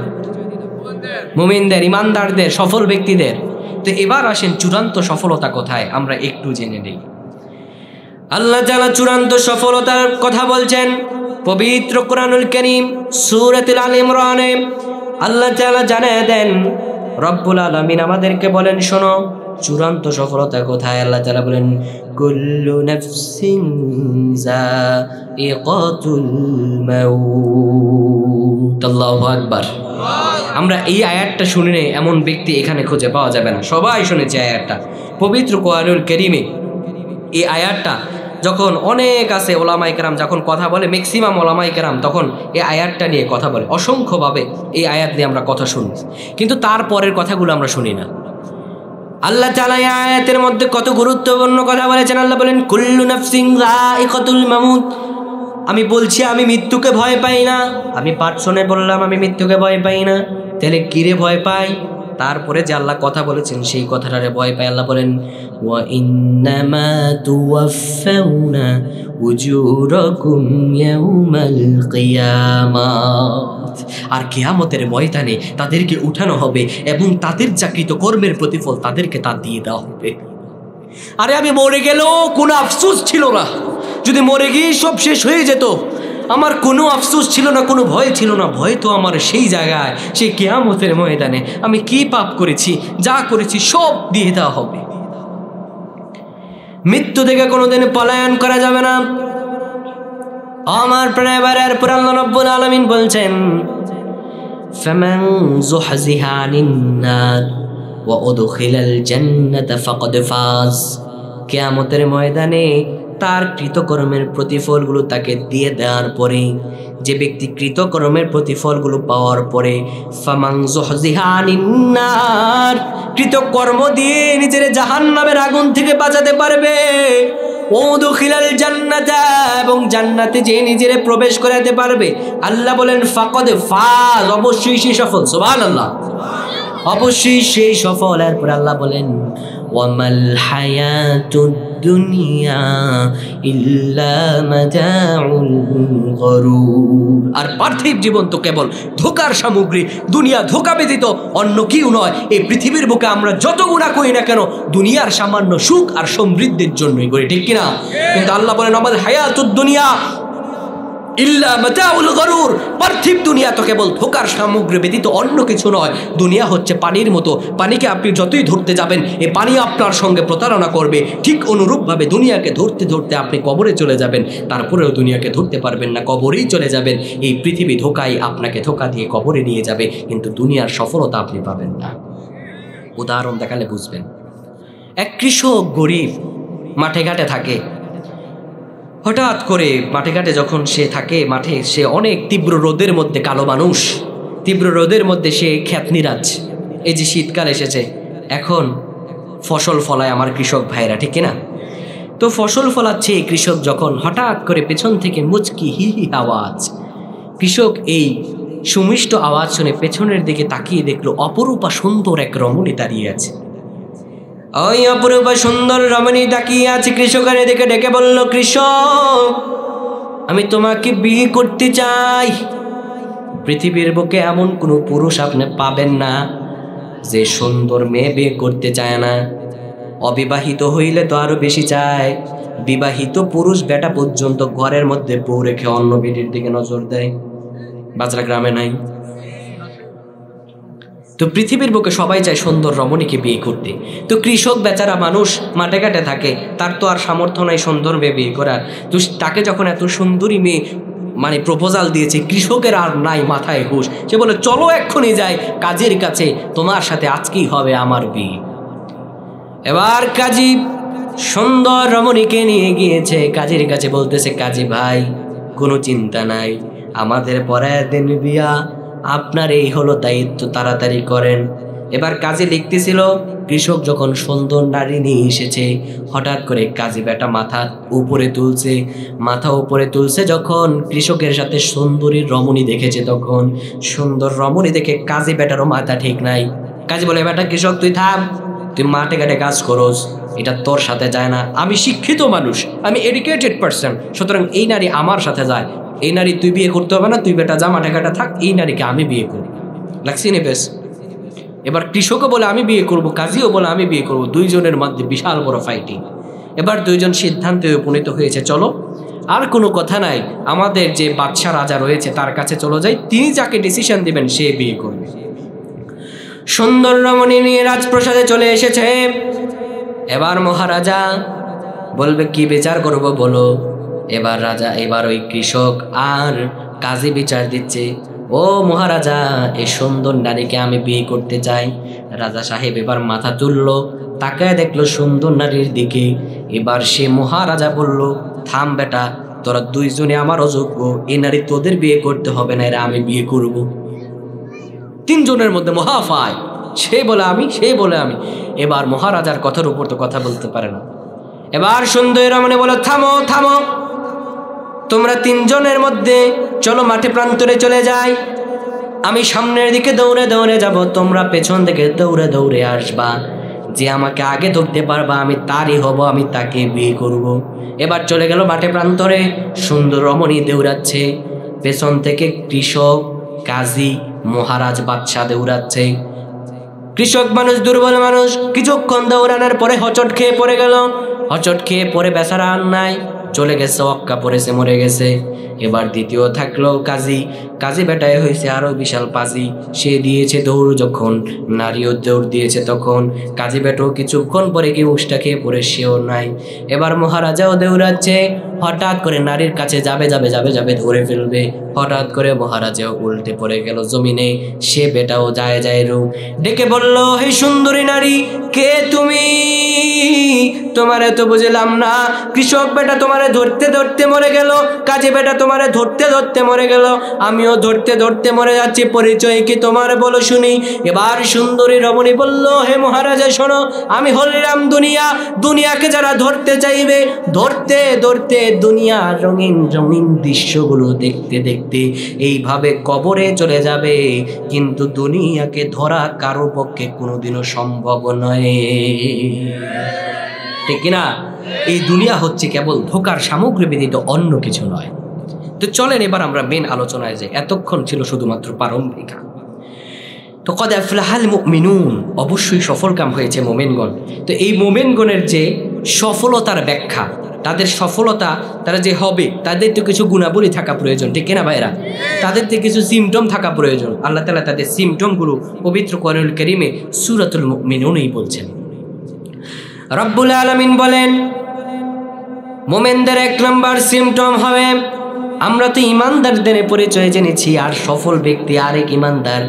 Speaker 1: মুমিনদের, ইমানদারদের, সফল ব্যক্তিদের। তো এবার আসেন চূড়ান্ত সফলতা কোথায় আমরা একটু জেনে নেই। আল্লাহ তাআলা চূড়ান্ত সফলতার কথা বলছেন পবিত্র কোরআনুল কারীম সূরাতুল আল ইমরানে। আল্লাহ তাআলা জানিয়ে দেন, রব্বুল আলামিন আমাদেরকে বলেন শোনো চূড়ান্ত সফলতা কোথায়। আল্লাহ তাআলা বলেন কুল্লু নাফসিন যায়িকাতুল মাউত। আল্লাহু আকবার। আমরা এই আয়াতটা শুনে এমন ব্যক্তি এখানে খুঁজে পাওয়া যাবে না, সবাই শুনেছে আয়াতটা পবিত্র কোরআনুল কারীমে। এই আয়াতটা যখন অনেক আছে ওলামায়ে কেরাম যখন কথা বলে, ম্যাক্সিমাম ওলামায়ে কেরাম তখন এই আয়াতটা নিয়ে কথা বলে, অসংখ্যভাবে এই আয়াত নিয়ে আমরা কথা শুনি, কিন্তু তারপরের কথাগুলো আমরা শুনি না। আল্লাহ তাআলা এই আয়াতের মধ্যে কত গুরুত্বপূর্ণ কথা বলেছেন। আল্লাহ বলেন কুল্লু নাফসিন যায়িকাতুল মাউত। আমি বলছি আমি মৃত্যুকে ভয় পাই না, আমি পাঠ শুনে বললাম আমি মৃত্যুকে ভয় পাই না, তাহলে কিরে ভয় পাই? তারপরে যে আল্লাহ কথা বলেছেন সেই কথাটারে ভয় পাই। আল্লাহ বলেন ওয়া ইন্নামা তুওয়াফাউনা উজুরাকুম ইয়াউমাল কিয়ামাত। আর কিয়ামতের ময়দানে তাদেরকে উঠানো হবে এবং তাদের যা কৃত কর্মের প্রতিফল তাদেরকে তা দিয়ে দেওয়া হবে। আরে আমি মরে গেলেও কোনো আফসোস ছিল না, যদি মরে গিয়ে সব শেষ হয়ে যেত আমার কোনো আফসোস ছিল না, কোনো ভয় ছিল না। ভয় তো আমার সেই জায়গায়, সেই কিয়ামতের ময়দানে আমি কি পাপ করেছি, যা করেছি সব দিয়ে দেওয়া হবে। মৃত্যু থেকে কোনোদিন পলায়ন করা যাবে না। আমার প্রাণের পর আল্লাহ রাব্বুল আলামিন বলছেন ফামান যুহজিহা আনিন নার ওয়া উদখিলাল জান্নাতা ফাকাদ ফাজ। কিয়ামতের ময়দানে তার কৃতকর্মের প্রতিফলগুলো তাকে দিয়ে দেওয়ার পরে, যে ব্যক্তি কৃতকর্মের প্রতিফলগুলো পাওয়ার পরে ফামান যুহজিহা আনিন নার, কৃতকর্ম দিয়ে নিজের জাহান্নামের আগুন থেকে বাঁচাতে পারবে, উদখিলাল জান্নাতা, এবং জান্নাতে যে নিজেরে প্রবেশ করাতে পারবে, আল্লাহ বলেন ফাকাদ ফাজ, অবশ্যই সে সফল। সুবহানাল্লাহ, অবশ্যই সেই সফল। এরপর আল্লাহ বলেন ওয়ামাল হায়াতুদ দুনিয়া ইল্লা মাতাউল গরুর। আর পার্থিব জীবন তো কেবল ধোঁকার সামগ্রী, দুনিয়া ধোঁকা ব্যতীত অন্য কেউ নয়। এই পৃথিবীর বুকে আমরা যত গুনাহ করি না কেন দুনিয়ার সামান্য সুখ আর সমৃদ্ধির জন্যই করি, ঠিক কিনা? কিন্তু আল্লাহ বলেন ওয়ামাল হায়াতুদ দুনিয়া ইল্লা মাতাউল গরুর। পার্থিব দুনিয়া তো কেবল ধোঁকার সামগ্রী ব্যতীত অন্য কিছু নয়। দুনিয়া হচ্ছে পানির মতো, পানিকে আপনি যতই ধরতে যাবেন এই পানি আপনার সঙ্গে প্রতারণা করবে। ঠিক অনুরূপভাবে দুনিয়াকে ধরতে ধরতে আপনি কবরে চলে যাবেন, তারপরেও দুনিয়াকে ধরতে পারবেন না, কবরেই চলে যাবেন। এই পৃথিবী ধোঁকায় আপনাকে ধোঁকা দিয়ে কবরে নিয়ে যাবে, কিন্তু দুনিয়ার সফলতা আপনি পাবেন না। উদাহরণ দেখালে বুঝবেন। এক কৃষক গরিব মাঠে ঘাটে থাকে, হঠাৎ করে মাঠে ঘাটে যখন সে থাকে, মাঠে সে অনেক তীব্র রোদের মধ্যে, কালো মানুষ, তীব্র রোদের মধ্যে সে ক্ষেত নিরাজ। এই যে শীতকাল এসেছে, এখন ফসল ফলায় আমার কৃষক ভাইরা, ঠিক কিনা? তো ফসল ফলাচ্ছে কৃষক, যখন হঠাৎ করে পেছন থেকে মুচকি হি হি আওয়াজ, কৃষক এই সুমিষ্ট আওয়াজ শুনে পেছনের দিকে তাকিয়ে দেখলো অপরূপা সুন্দর এক রমণী দাঁড়িয়ে আছে। ওই অপরূপা সুন্দর রমণী তাকিয়ে আছে কৃষকের দিকে, ডেকে বলল কৃষক আমি তোমাকে বিয়ে করতে চাই। পৃথিবীর বুকে এমন কোনো পুরুষ আপনি পাবেন না যে সুন্দর মেয়ে বিয়ে করতে চায় না। অবিবাহিত হইলে তো আরো বেশি চায়, বিবাহিত পুরুষ বেটা পর্যন্ত ঘরের মধ্যে বউ রেখে অন্য বেটির দিকে নজর দেয়। বাজরা গ্রামে নাই? তো পৃথিবীর বুকে সবাই চায় সুন্দর রমণীকে বিয়ে করতে। তো কৃষক বেচারা মানুষ মাঠে ঘাটে থাকে, তার তো আর সামর্থ্য নাই সুন্দর মেয়ে বিয়ে করার। তো তাকে যখন এত সুন্দরী মেয়ে মানে প্রপোজাল দিয়েছে, কৃষকের আর নাই মাথায় হুঁশ। সে বলে চলো এক্ষুনি যাই কাজীর কাছে, তোমার সাথে আজকেই হবে আমার বিয়ে। এবার কাজী সুন্দর রমণীকে নিয়ে গিয়েছে কাজীর কাছে, বলতেছে কাজী ভাই কোনো চিন্তা নাই, আমাদের পরের দিন বিয়া, আপনার এই হলো দায়িত্ব, তাড়াতাড়ি করেন। এবার কাজী লিখতেছিল, কৃষক যখন সুন্দর নারী নিয়ে এসেছে, হঠাৎ করে কাজী বেটা মাথা উপরে তুলছে যখন কৃষকের সাথে সুন্দরী রমণী দেখেছে, তখন সুন্দর রমণী দেখে কাজী বেটারও মাথা ঠিক নাই। কাজী বলে, বেটা কৃষক তুই থাম, তুই মাঠে ঘাটে কাজ করস, এটা তোর সাথে যায় না। আমি শিক্ষিত মানুষ, আমি এডুকেটেড পারসন, সুতরাং এই নারী আমার সাথে যায়। এই নারী তুই বিয়ে করতে হবে না, তুই বেটা যা মাঠে ঘাটে থাক, এই নারীকে আমি বিয়ে করি। লাগছি নি বেশ? এবার কৃষকও বলে আমি বিয়ে করব, কাজীও বলে আমি বিয়ে করব, দুইজনের মধ্যে বিশাল বড় ফাইটিং। এবার দুইজন সিদ্ধান্তে উপনীত হয়েছে, চলো আর কোনো কথা নাই, আমাদের যে বাদশা রাজা রয়েছে তার কাছে চলো যাই, তিনি যাকে ডিসিশন দিবেন সে বিয়ে করবে। সুন্দর রমণী নিয়ে রাজপ্রাসাদে চলে এসেছে। এবার মহারাজা বলবে কি বিচার করব বলো। এবার ওই কৃষক আর কাজী বিচার দিচ্ছে, ও মহারাজা, এই সুন্দর নারীকে আমি বিয়ে করতে চাই। রাজা সাহেব এবার মাথা তুললো, তাকায় দেখলো সুন্দর নারীর দিকে। এবার সে মহারাজা বলল, থাম বেটা, তোরা দুইজনে আমার অযোগ্য, এই নারী তোদের বিয়ে করতে হবে না, এরা আমি বিয়ে করব। তিনজনের মধ্যে মহাফায়, সে বলে আমি, সে বলে আমি। এবার মহারাজার কথার উপর তো কথা বলতে পারে না। এবার সুন্দরী রমণী বলে, থামো থামো, তোমরা তিনজনের মধ্যে চলো মাঠে প্রান্তরে চলে যাই, আমি সামনের দিকে দৌড়ে দৌড়ে যাব, তোমরা পেছন দিকে দৌড়ে দৌড়ে আসবা, যে আমাকে আগে ধরতে পারবা আমি তারই হব, আমি তাকে বিয়ে করব। এবার চলে গেল মাঠে প্রান্তরে, সুন্দর রমণী দৌড়াচ্ছে, পেছন থেকে কৃষক, কাজী, মহারাজ, বাদশা দৌড়াচ্ছে। কৃষক মানুষ, দুর্বল মানুষ, কিছুক্ষণ দৌড়ানোর পরে হচট খেয়ে পড়ে গেল। হচট খেয়ে পড়ে বেচারা আর নাই, চলে গেছে, অক্কা পড়েছে, মরে গেছে। এবার দ্বিতীয় থাকলো কাজী বেটায় হয়েছে আরো বিশাল পাজি, সে দিয়েছে দৌড়, যখন নারীও দৌড় দিয়েছে তখন কাজী বেটাও কিছুক্ষণ পরে কি উষ্টা খেয়ে পড়ে সেও নাই। এবার মহারাজাও দৌড়াচ্ছে, হঠাৎ করে নারীর কাছে যাবে ধরে ফেলবে, হঠাৎ করে মহারাজাও উল্টে পড়ে গেল জমিনে। সে বেটাও যায় রূপ ডেকে বলল, হে সুন্দরী নারী, কে তুমি? তোমার এত বুঝলাম না। কৃষক বেটা তোমারে ধরতে ধরতে মরে গেল, কাজী বেটা তোমারে ধরতে ধরতে মরে গেল, আমিও ধরতে ধরতে মরে যাচ্ছি, পরিচয় কি তোমার বলো শুনি। এবার সুন্দরী রমণী বলল, হে মহারাজা শোনো, আমি হলাম দুনিয়াকে যারা ধরতে চাইবে, ধরতে ধরতে দুনিয়ার রঙিন রঙিন দৃশ্যগুলো দেখতে দেখতে এইভাবে কবরে চলে যাবে, কিন্তু দুনিয়াকে ধরা কারো পক্ষে কোনোদিনও সম্ভব নয়। ঠিক কিনা? এই দুনিয়া হচ্ছে কেবল ধোকার সামগ্রী ব্যতীত অন্য কিছু নয়। তো চলেন এবার আমরা মেন আলোচনায় যাই। এতক্ষণ ছিল শুধুমাত্র প্রারম্ভিক। তো কদ আফলাহাল মুমিনুন, অবশ্যই সফল কাম হয়েছে মোমেনগণ। তো এই মোমেনগণের যে সফলতার ব্যাখ্যা, তাদের সফলতা, তারা যে হবে, তাদের তো কিছু গুণাবলী থাকা প্রয়োজন, ঠিক কিনা ভাইরা? তাদের তো কিছু সিমটম থাকা প্রয়োজন। আল্লাহ তাআলা তাদের সিমটমগুলো পবিত্র কোরআনুল কারীমে সূরাতুল মুমিনুনেই বলছেন। রব্বুল আলামিন বলেন, মোমেনদের 1 নম্বর সিমটম হবে, আমরা তো ইমানদারদের পরিচয় জেনেছি, আর সফল ব্যক্তি আরেক ইমানদার।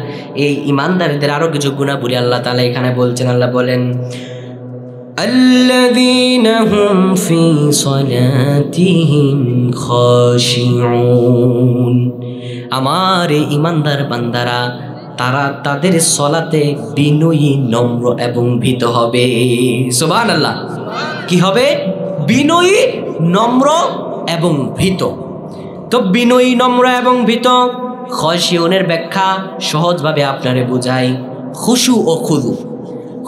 Speaker 1: এই ইমানদারদের আরো কিছু গুণাবলী আল্লাহ তাআলা এখানে বলছেন। আল্লাহ বলেন, আল্লাযীনা হুম ফি সালাতিহিম খাশিউন, আমার এই ইমানদার বান্দারা, তারা তাদের সলাতে বিনয়ী, নম্র এবং ভীত হবে। সুবহানাল্লাহ। কি হবে? বিনয়ী, নম্র এবং ভীত। তো বিনয়ী, নম্র এবং ভীত, খাশিউনের ব্যাখ্যা সহজভাবে আপনারে বোঝাই, খুশু ও খুদু।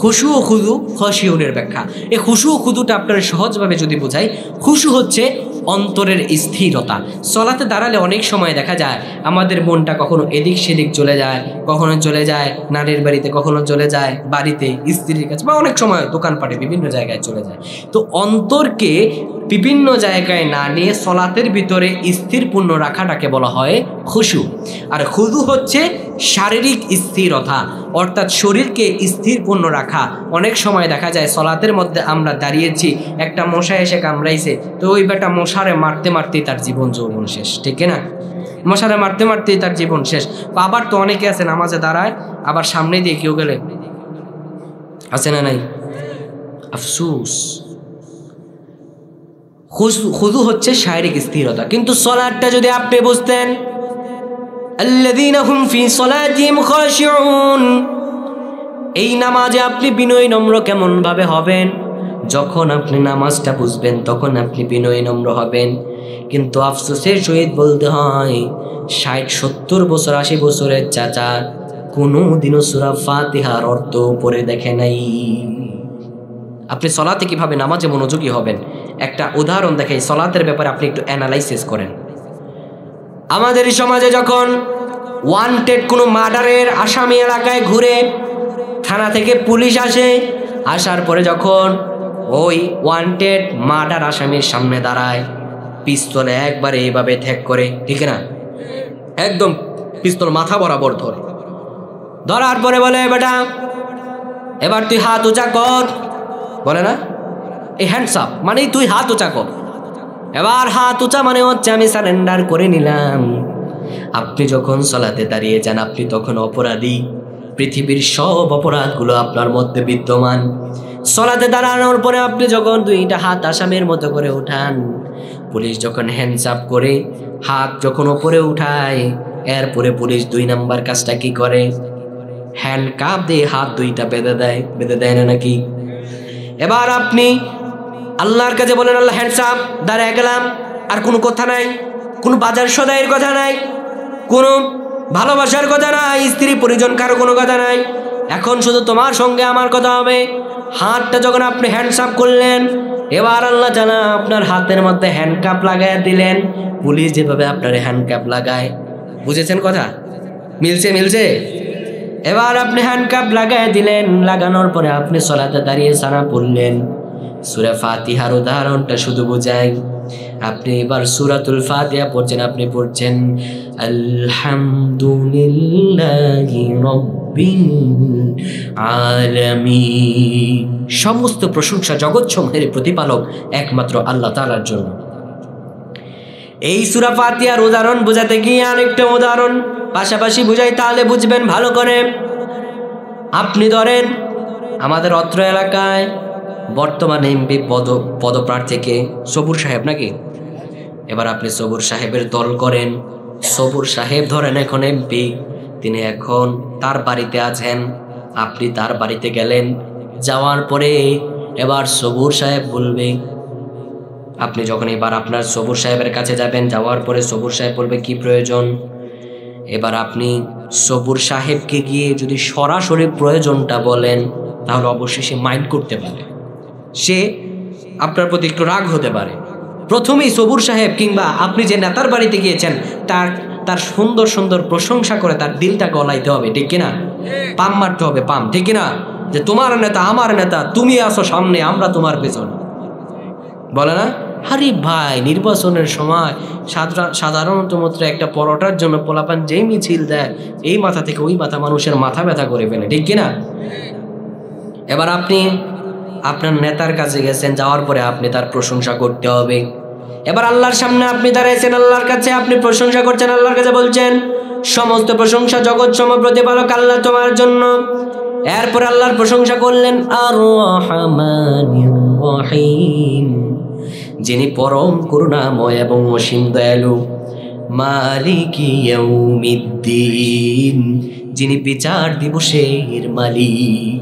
Speaker 1: খুশু ও খুদু খাশিউনের ব্যাখ্যা। এই খুশু ও খুদুটা আপনারা সহজভাবে যদি বোঝাই, খুশু হচ্ছে অন্তরের স্থিরতা। সলাতে দাঁড়ালে অনেক সময় দেখা যায় আমাদের মনটা কখনো এদিক সেদিক চলে যায়, কখনো চলে যায় নারীর বাড়িতে, কখনো চলে যায় বাড়িতে, স্ত্রীর কাছে, বা অনেক সময় দোকানপাটে, বিভিন্ন জায়গায় চলে যায়। তো অন্তরকে বিভিন্ন জায়গায় না নিয়ে সলাতের ভিতরে স্থিরপূর্ণ রাখাটাকে বলা হয় খুশু। আর খুদু হচ্ছে শারীরিক স্থিরতা, অর্থাৎ শরীরকে স্থিরপূর্ণ রাখা। অনেক সময় দেখা যায় সলাতের মধ্যে আমরা দাঁড়িয়েছি, একটা মশা এসে কামড়াইছে, তো ওই বেটা মশারে মারতে মারতেই তার জীবন যৌবন শেষ, ঠিক না? মশারে মারতে মারতেই তার জীবন শেষ। আবার তো অনেকে আছে নামাজে দাঁড়ায়, আবার সামনে দিয়ে কেউ গেলে, আছে না নাই? আফসুস। খুদু হচ্ছে শারীরিক স্থিরতা। কিন্তু সলাতটা যদি আপনি বুঝতেন, আল্লাযীনা হুম ফি সালাতিহিম খাশিউন, এই নামাজে আপনি বিনয়ী নম্র কেমন ভাবে হবেন? যখন আপনি নামাজটা বুঝবেন তখন আপনি বিনয়ী নম্র হবেন। কিন্তু আফসোসের সহিত বলতে হয় 60-70 বছর 80 বছরের চাচা কোনোদিনও সূরা ফাতিহার অর্থ পড়ে দেখে নাই। আপনি সলাতে কিভাবে নামাজে মনোযোগী হবেন একটা উদাহরণ দেখাই। সলাতের ব্যাপারে আপনি একটু অ্যানালাইসিস করেন। আমাদের সমাজে যখন ওয়ান্টেড কোনো মার্ডারের আসামি এলাকায় ঘুরে, থানা থেকে পুলিশ আসে, আসার পরে যখন ওই ওয়ান্টেড মার্ডার আসামির সামনে দাঁড়ায়, পিস্তলে একবারে এইভাবে ঠেক করে, ঠিক না, একদম পিস্তল মাথা বরাবর ধরে, ধরার পরে বলে বেটা এবার তুই হাত উঁচা কর, বলে না, এই হ্যান্ডস আপ মানে তুই হাত উঁচা কর। এবার হাত উঁচা মানে হচ্ছে আমি সারেন্ডার করে নিলাম। আপনি যখন সলাতে দাঁড়িয়ে যান আপনি তখন অপরাধী। পৃথিবীর সব অপরাধগুলো আপনার মধ্যে বিদ্যমান। সলাতে দাঁড়ানোর পরে আপনি যখন দুইটা হাত আসামের মতো করে উঠান, পুলিশ যখন হ্যান্ডস আপ করে হাত যখন ওপরে উঠায়, এরপরে পুলিশ 2 নাম্বার কাজটা কি করে? হ্যান্ড কাপ দিয়ে হাত দুইটা বেঁধে দেয় না নাকি? এবার আপনি আল্লাহর কাছে বলেন আল্লাহ হ্যান্ডস আপ, দাঁড়ায় গেলাম, আর কোনো কথা নাই, কোনো বাজার সদাইয়ের কথা নাই, কোনো ভালোবাসার কথা নাই, স্ত্রী পরিজন কারো কোনো কথা নাই, এখন শুধু তোমার সঙ্গে আমার কথা হবে। হাতটা যখন আপনি হ্যান্ডস আপ করলেন, এবার আল্লাহ জানা আপনার হাতের মধ্যে হ্যান্ডকাপ লাগায় দিলেন। পুলিশ যেভাবে আপনার হ্যান্ডকাপ লাগায়, বুঝেছেন কথা? মিলছে? এবার আপনি হ্যান্ডকাপ লাগায় দিলেন, লাগানোর পরে আপনি সলাতে দাঁড়িয়ে সানা পড়লেন। সূরা ফাতিহার উদাহরণটা শুধু বোঝাই। আপনি এবার সূরাতুল ফাতিহা পড়ছেন, আপনি পড়ছেন আলহামদুলিল্লাহি রাব্বিল আলামিন। সমস্ত প্রশংসা জগৎসমূহের প্রতিপালক একমাত্র আল্লাহ তাআলার জন্য। এই সূরা ফাতিহার উদাহরণ বোঝাতে গিয়ে আরেকটা উদাহরণ পাশাপাশি বুঝাই, তাহলে বুঝবেন ভালো করে। আপনি ধরেন আমাদের অত্র এলাকায় বর্তমানে এমপি পদপ্রার্থীকে সবুর সাহেব নাকি? এবার আপনি সবুর সাহেবের দল করেন। সবুর সাহেব ধরেন এখন এমপি, তিনি এখন তার বাড়িতে আছেন, আপনি তার বাড়িতে গেলেন, যাওয়ার পরে এবার সবুর সাহেব বলবে, আপনি যখন এবার আপনার সবুর সাহেবের কাছে যাবেন, যাওয়ার পরে সবুর সাহেব বলবে কি প্রয়োজন। এবার আপনি সবুর সাহেবকে গিয়ে যদি সরাসরি প্রয়োজনটা বলেন তাহলে অবশ্যই সে মাইন্ড করতে পারে, সে আপনার প্রতি একটু রাগ হতে পারে। প্রথমেই সবুর সাহেব কিংবা আপনি যে নেতার বাড়িতে গিয়েছেন তার সুন্দর সুন্দর প্রশংসা করে তার দিলটা গলাইতে হবে, ঠিক কিনা? পাম মারতে হবে, পাম, ঠিক কিনা? যে তোমার নেতা আমার নেতা, তুমি আসো সামনে, আমরা তোমার পেছনে, বলে না? আরে ভাই, নির্বাচনের সময় সাধারণত মাত্র একটা পরোটার জন্য পোলাপান যেই মিছিল দেয়, এই মাথা থেকে ওই মাথা মানুষের মাথা ব্যথা করে ফেলে, ঠিক কিনা? এবার আপনি আপনার নেতার কাছে গেছেন, যাওয়ার পরে আপনি তার প্রশংসা করতে হবে। এবার আল্লাহর সামনে আপনি দাঁড়াইছেন, আল্লাহর কাছে আপনি প্রশংসা করছেন, আল্লাহর কাছে বলছেন সমস্ত প্রশংসা জগৎ প্রতিপালক আল্লাহ তোমার জন্য। এরপর আল্লাহর প্রশংসা করলেন আর রহমানির রহিম, যিনি পরম করুণাময় এবং অসীম দয়ালু। মালিকি ইয়াউমিদ্দিন, যিনি বিচার দিবসের মালিক।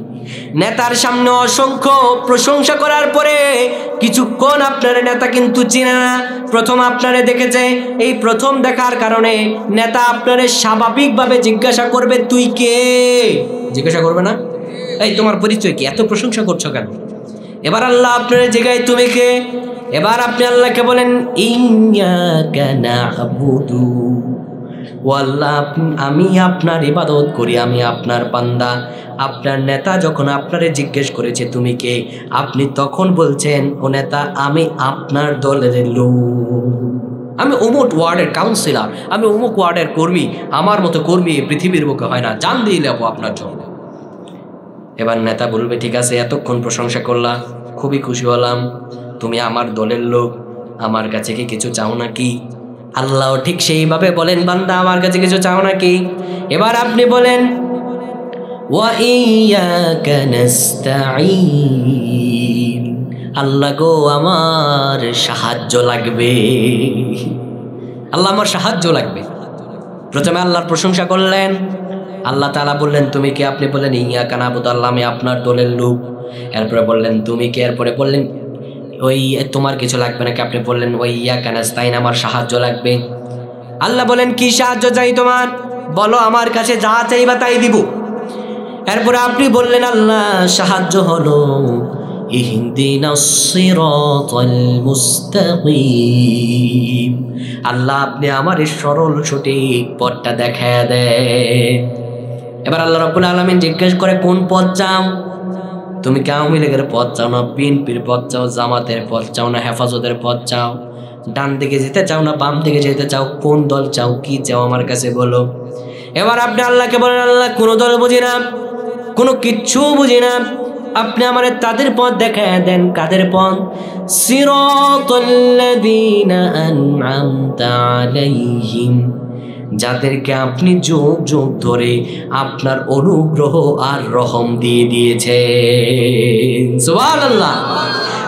Speaker 1: নেতার সামনে অসংখ্য প্রশংসা করার পরে কিছুক্ষণ আপনার নেতা কিন্তু চিনে না, প্রথম আপনারে দেখেছে। এই প্রথম দেখার কারণে নেতা আপনারে স্বাভাবিকভাবে জিজ্ঞাসা করবে তুই কে, জিজ্ঞাসা করবে না? এই তোমার পরিচয় কি, এত প্রশংসা করছো কেন? এবার আল্লাহ আপনার জায়গায় তুমি কে? এবার আপনি আল্লাহকে বলেন ইয়্যাকা না'বুদু, ও আল্লাহ আমি আপনার ইবাদত করি, আমি আপনার বান্দা। আপনার নেতা যখন আপনারে জিজ্ঞেস করেছে তুমি কে, আপনি তখন বলছেন ও নেতা আমি আপনার দলের লোক, আমি অমুক ওয়ার্ডের কাউন্সিলর, আমি অমুক ওয়ার্ডের কর্মী, আমার মতো কর্মী পৃথিবীর বুকে হয় না, জান দিয়ে নেবো আপনার জন্য। এবার নেতা বলবে ঠিক আছে, এতক্ষণ প্রশংসা করলা, খুবই খুশি হলাম, তুমি আমার দলের লোক, আমার কাছে কি কিছু চাও নাকি? আল্লাহ ঠিক সেইভাবে বলেন বান্দা আমার কাছে কিছু চাও নাকি? এবার আপনি বলেন ওয়া ইয়্যাকা নাস্তাঈন, আল্লাহ গো আমার সাহায্য লাগবে, আল্লাহ আমার সাহায্য লাগবে। প্রথমে আল্লাহর প্রশংসা করলেন, আল্লাহ তাআলা বললেন তুমি কে? আপনি বললেন ইয়াকা নাবুদু, আল্লাহ আমি আপনার দলের লোক। এরপরে বললেন তুমি কে? এরপরে বললেন ওই তোমার কিছু লাগবে নাকি? আপনি বললেন ওই ইয়াকা নাস্তাইন, আমার সাহায্য লাগবে। আল্লাহ বলেন কি সাহায্য চাই তোমার? বলো, আমার কাছে যা চাইবা তাই দিব। এরপরে আপনি বললেন আল্লাহ সাহায্য হলো ইহদিনাস সিরাতাল মুস্তাকিম, আল্লাহ আপনি আমার এই সরল সঠিক পথটা দেখায় দেন। এবার আল্লাহ রাব্বুল আলামিন জিজ্ঞেস করে কোন পথ চাও? তুমি কি আওয়ামী লীগের পথ চাও, না বিএনপির পথ চাও, জামাতের পথ চাও, না হেফাজতের পথ চাও? ডান দিকে যেতে চাও না বাম দিকে যেতে চাও? কোন দল চাও, কি চাও আমার কাছে বলো। এবার আপনি আল্লাহকে বলেন আল্লাহ কোনো দল বুঝি না, কোনো কিচ্ছু বুঝি না, আপনি আমার তাদের পথ দেখায় দেন। কাদের পথ? সিরাতাল্লাযীনা আন'আমতা আলাইহিম, যাদেরকে আপনি যুগ যুগ ধরে আপনার অনুগ্রহ আর রহম দিয়ে দিয়েছেন। সুবহানাল্লাহ।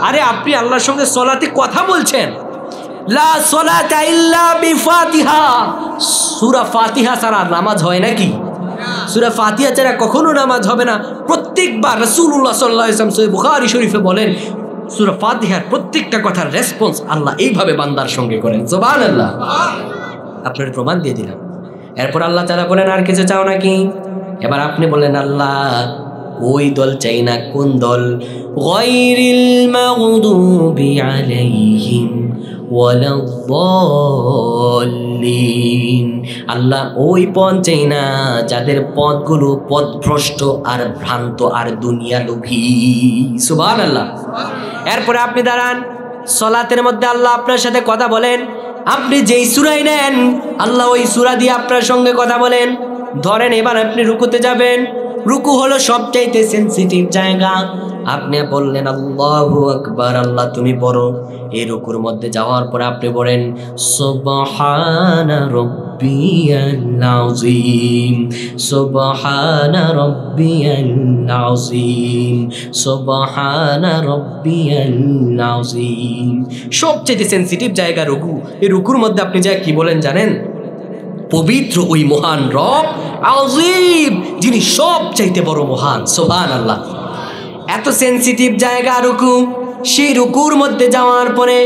Speaker 1: আরে আপনি আল্লাহর সঙ্গে সলাতে কথা বলছেন। লা সলাতা ইল্লা বিফাতিহা, সূরা ফাতিহা ছাড়া নামাজ হয় নাকি? সূরা ফাতিহা ছাড়া কখনো নামাজ হবে না। প্রত্যেকবার রাসূলুল্লাহ সাল্লাল্লাহু আলাইহি ওয়াসাল্লাম সহিহ বুখারী শরীফে বলেন সূরা ফাতিহার প্রত্যেকটা কথার রেসপন্স আল্লাহ এইভাবে বান্দার সঙ্গে করেন। সুবহানাল্লাহ। আপনার প্রমাণ দিয়ে দিলাম। এরপর আল্লাহ তাআলা বলেন আর কিছু চাও নাকি? এবার আপনি বললেন আল্লাহ ওই দল চাই না। কোন দল? গায়রিল মাগদুবি আলাইহিম ওয়ালাদ-দাল্লিন, আল্লাহ ওই পথ চাই না যাদের পথগুলো পথভ্রষ্ট আর ভ্রান্ত আর দুনিয়া লোভী। সুবহানাল্লাহ। এরপরে আপনি দাঁড়ান, সলাতের মধ্যে আল্লাহ আপনার সাথে কথা বলেন। আপনি যেই সূরাই নেন আল্লাহ ওই সূরা দিয়ে আপনার সঙ্গে কথা বলেন। ধরেন এবার আপনি রুকুতে যাবেন, রুকু হলো সবচাইতে সেনসিটিভ জায়গা। আপনি বললেন আল্লাহু আকবার, আল্লাহ তুমি বড়। এই রুকুর মধ্যে যাওয়ার পর আপনি বলেন সুবহানা রাব্বিয়াল আযীম, সুবহানা রাব্বিয়াল আযীম, সুবহানা রাব্বিয়াল আযীম। সবচেয়ে সেনসিটিভ জায়গা রুকু। এই রুকুর মধ্যে আপনি যা কি বলেন জানেন? পবিত্র ওই মহান রব, আযীম, যিনি সবচাইতে বড় মহান। সুবহানাল্লাহ। এত সেনসিটিভ জায়গা রুকু। সেই রুকুর মধ্যে যাওয়ার পরে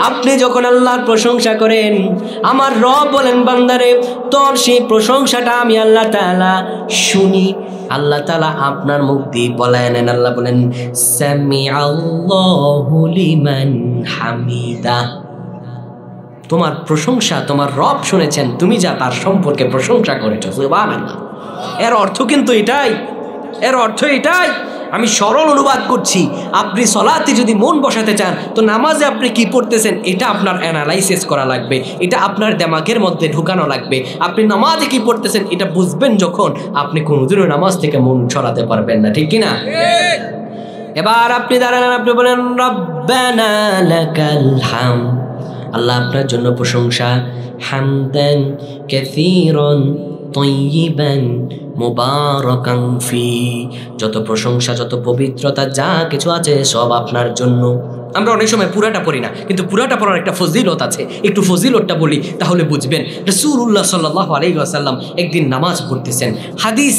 Speaker 1: আপনি যখন আল্লাহর প্রশংসা করেন, আমার রব বলেন বান্দারে তোর সেই প্রশংসাটা আমি আল্লাহ তাআলা শুনি। আল্লাহ তাআলা আপনার মুখ দিয়ে বলায় নেন। আল্লাহ বলেন সামিআল্লাহু লিমান হামিদা, তোমার প্রশংসা তোমার রব শুনেছেন, তুমি যা তার সম্পর্কে প্রশংসা করেছো। সুবহানাল্লাহ। এর অর্থ কিন্তু এটাই, এর অর্থ এটাই। আমি সরল অনুবাদ করছি। আপনি সলাতে যদি মন বসাতে চান তো নামাজে আপনি কি পড়তেছেন এটা আপনার অ্যানালাইসিস করা লাগবে, এটা আপনার দিমাগের মধ্যে ঢুকানো লাগবে। আপনি নামাজে কি পড়তেছেন এটা বুঝবেন যখন, আপনি কোনোদিনও নামাজ থেকে মন সরাতে পারবেন না, ঠিক কিনা? এবার আপনি দাঁড়ালেন, আপনি বলেন রব্বানা লাকাল হামদ, আল্লাহ আপনার জন্য প্রশংসা। হামদান কাসীরান তাইয়িবান মুবারাকান ফি, যত প্রশংসা যত পবিত্রতা যা কিছু আছে সব আপনার জন্য। আমরা অনেক সময় পুরাটা পড়ি না, কিন্তু পুরাটা পড়ার একটা ফজিলত আছে। একটু ফজিলতটা বলি তাহলে বুঝবেন। রাসূলুল্লাহ সাল্লাল্লাহু আলাইহি ওয়াসাল্লাম একদিন নামাজ পড়তেছেন। হাদিস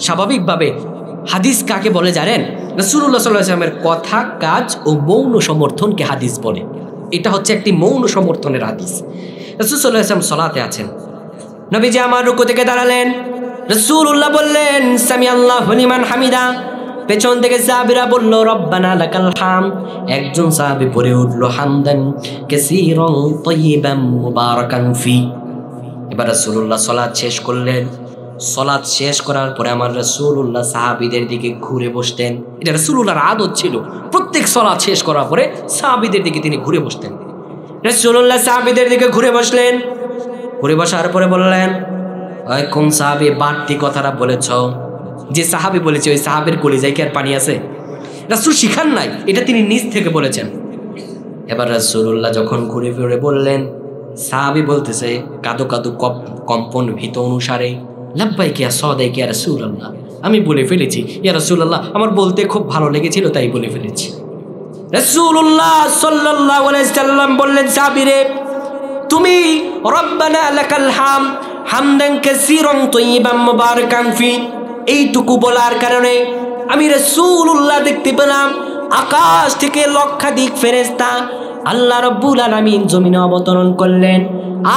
Speaker 1: স্বাভাবিকভাবে হাদিস কাকে বলে জানেন? রাসূলুল্লাহ সাল্লাল্লাহু আলাইহি ওয়াসাল্লামের কথা কাজ ও মৌন সমর্থনকে হাদিস বলে। এটা হচ্ছে একটি মৌন সমর্থনের হাদিস। রাসূল সাল্লাল্লাহু আলাইহি ওয়াসাল্লাম সালাতে আছেন, নবীজি আমার রুকু থেকে দাঁড়ালেন, রাসূলুল্লাহ বললেন সামিআল্লাহু লিমান হামিদা। পেছন থেকে সাহাবীরা বলল রব্বানা লাকাল হামদ। একজন সাহাবী পড়ে উঠল হামদান কাসীরান তাইয়িবান মুবারাকান ফি। এবার রাসূলুল্লাহ সালাত শেষ করলেন। সালাত শেষ করার পরে আমার রাসূলুল্লাহ সাহাবীদের দিকে ঘুরে বসতেন। এটা রাসূলুল্লাহর আদত ছিল, প্রত্যেক সালাত শেষ করার পরে সাহাবীদের দিকে তিনি ঘুরে বসতেন। রাসূলুল্লাহ সাহাবীদের দিকে ঘুরে বসলেন। ঘুরে বসার পরে বললেন ওই কোন সাহাবী বাড়তি কথাটা বলেছ? যে সাহাবী বলেছে ওই সাহাবীর কলিজায় কি আর পানি আছে? রাসূল শিখান নাই, এটা তিনি নিজ থেকে বলেছেন। এবার রাসূলুল্লাহ যখন ঘুরে ফিরে বললেন, সাহাবী বলতেছে কাদো কাদো কম্পন ভীত অনুসারে লাব্বাইক ইয়া সাদাইক ইয়া রাসূলুল্লাহ, আমি বলে ফেলেছি ইয়া রাসূলুল্লাহ, আমার বলতে খুব ভালো লেগেছিল তাই বলে ফেলেছি। রাসূলুল্লাহ সাল্লাল্লাহু আলাইহি সাল্লাম বললেন সাহাবীরে তুমি রব্বানা লাকাল হামদ হামদান কাসীরান তাইয়িবান মুবারাকান ফি। এইটুকু বলার কারণে আমি রাসূলুল্লাহ দেখতে পেলাম আকাশ থেকে লক্ষাধিক ফেরেশতা আল্লাহ রাব্বুল আলামিন জমিনে অবতরণ করলেন।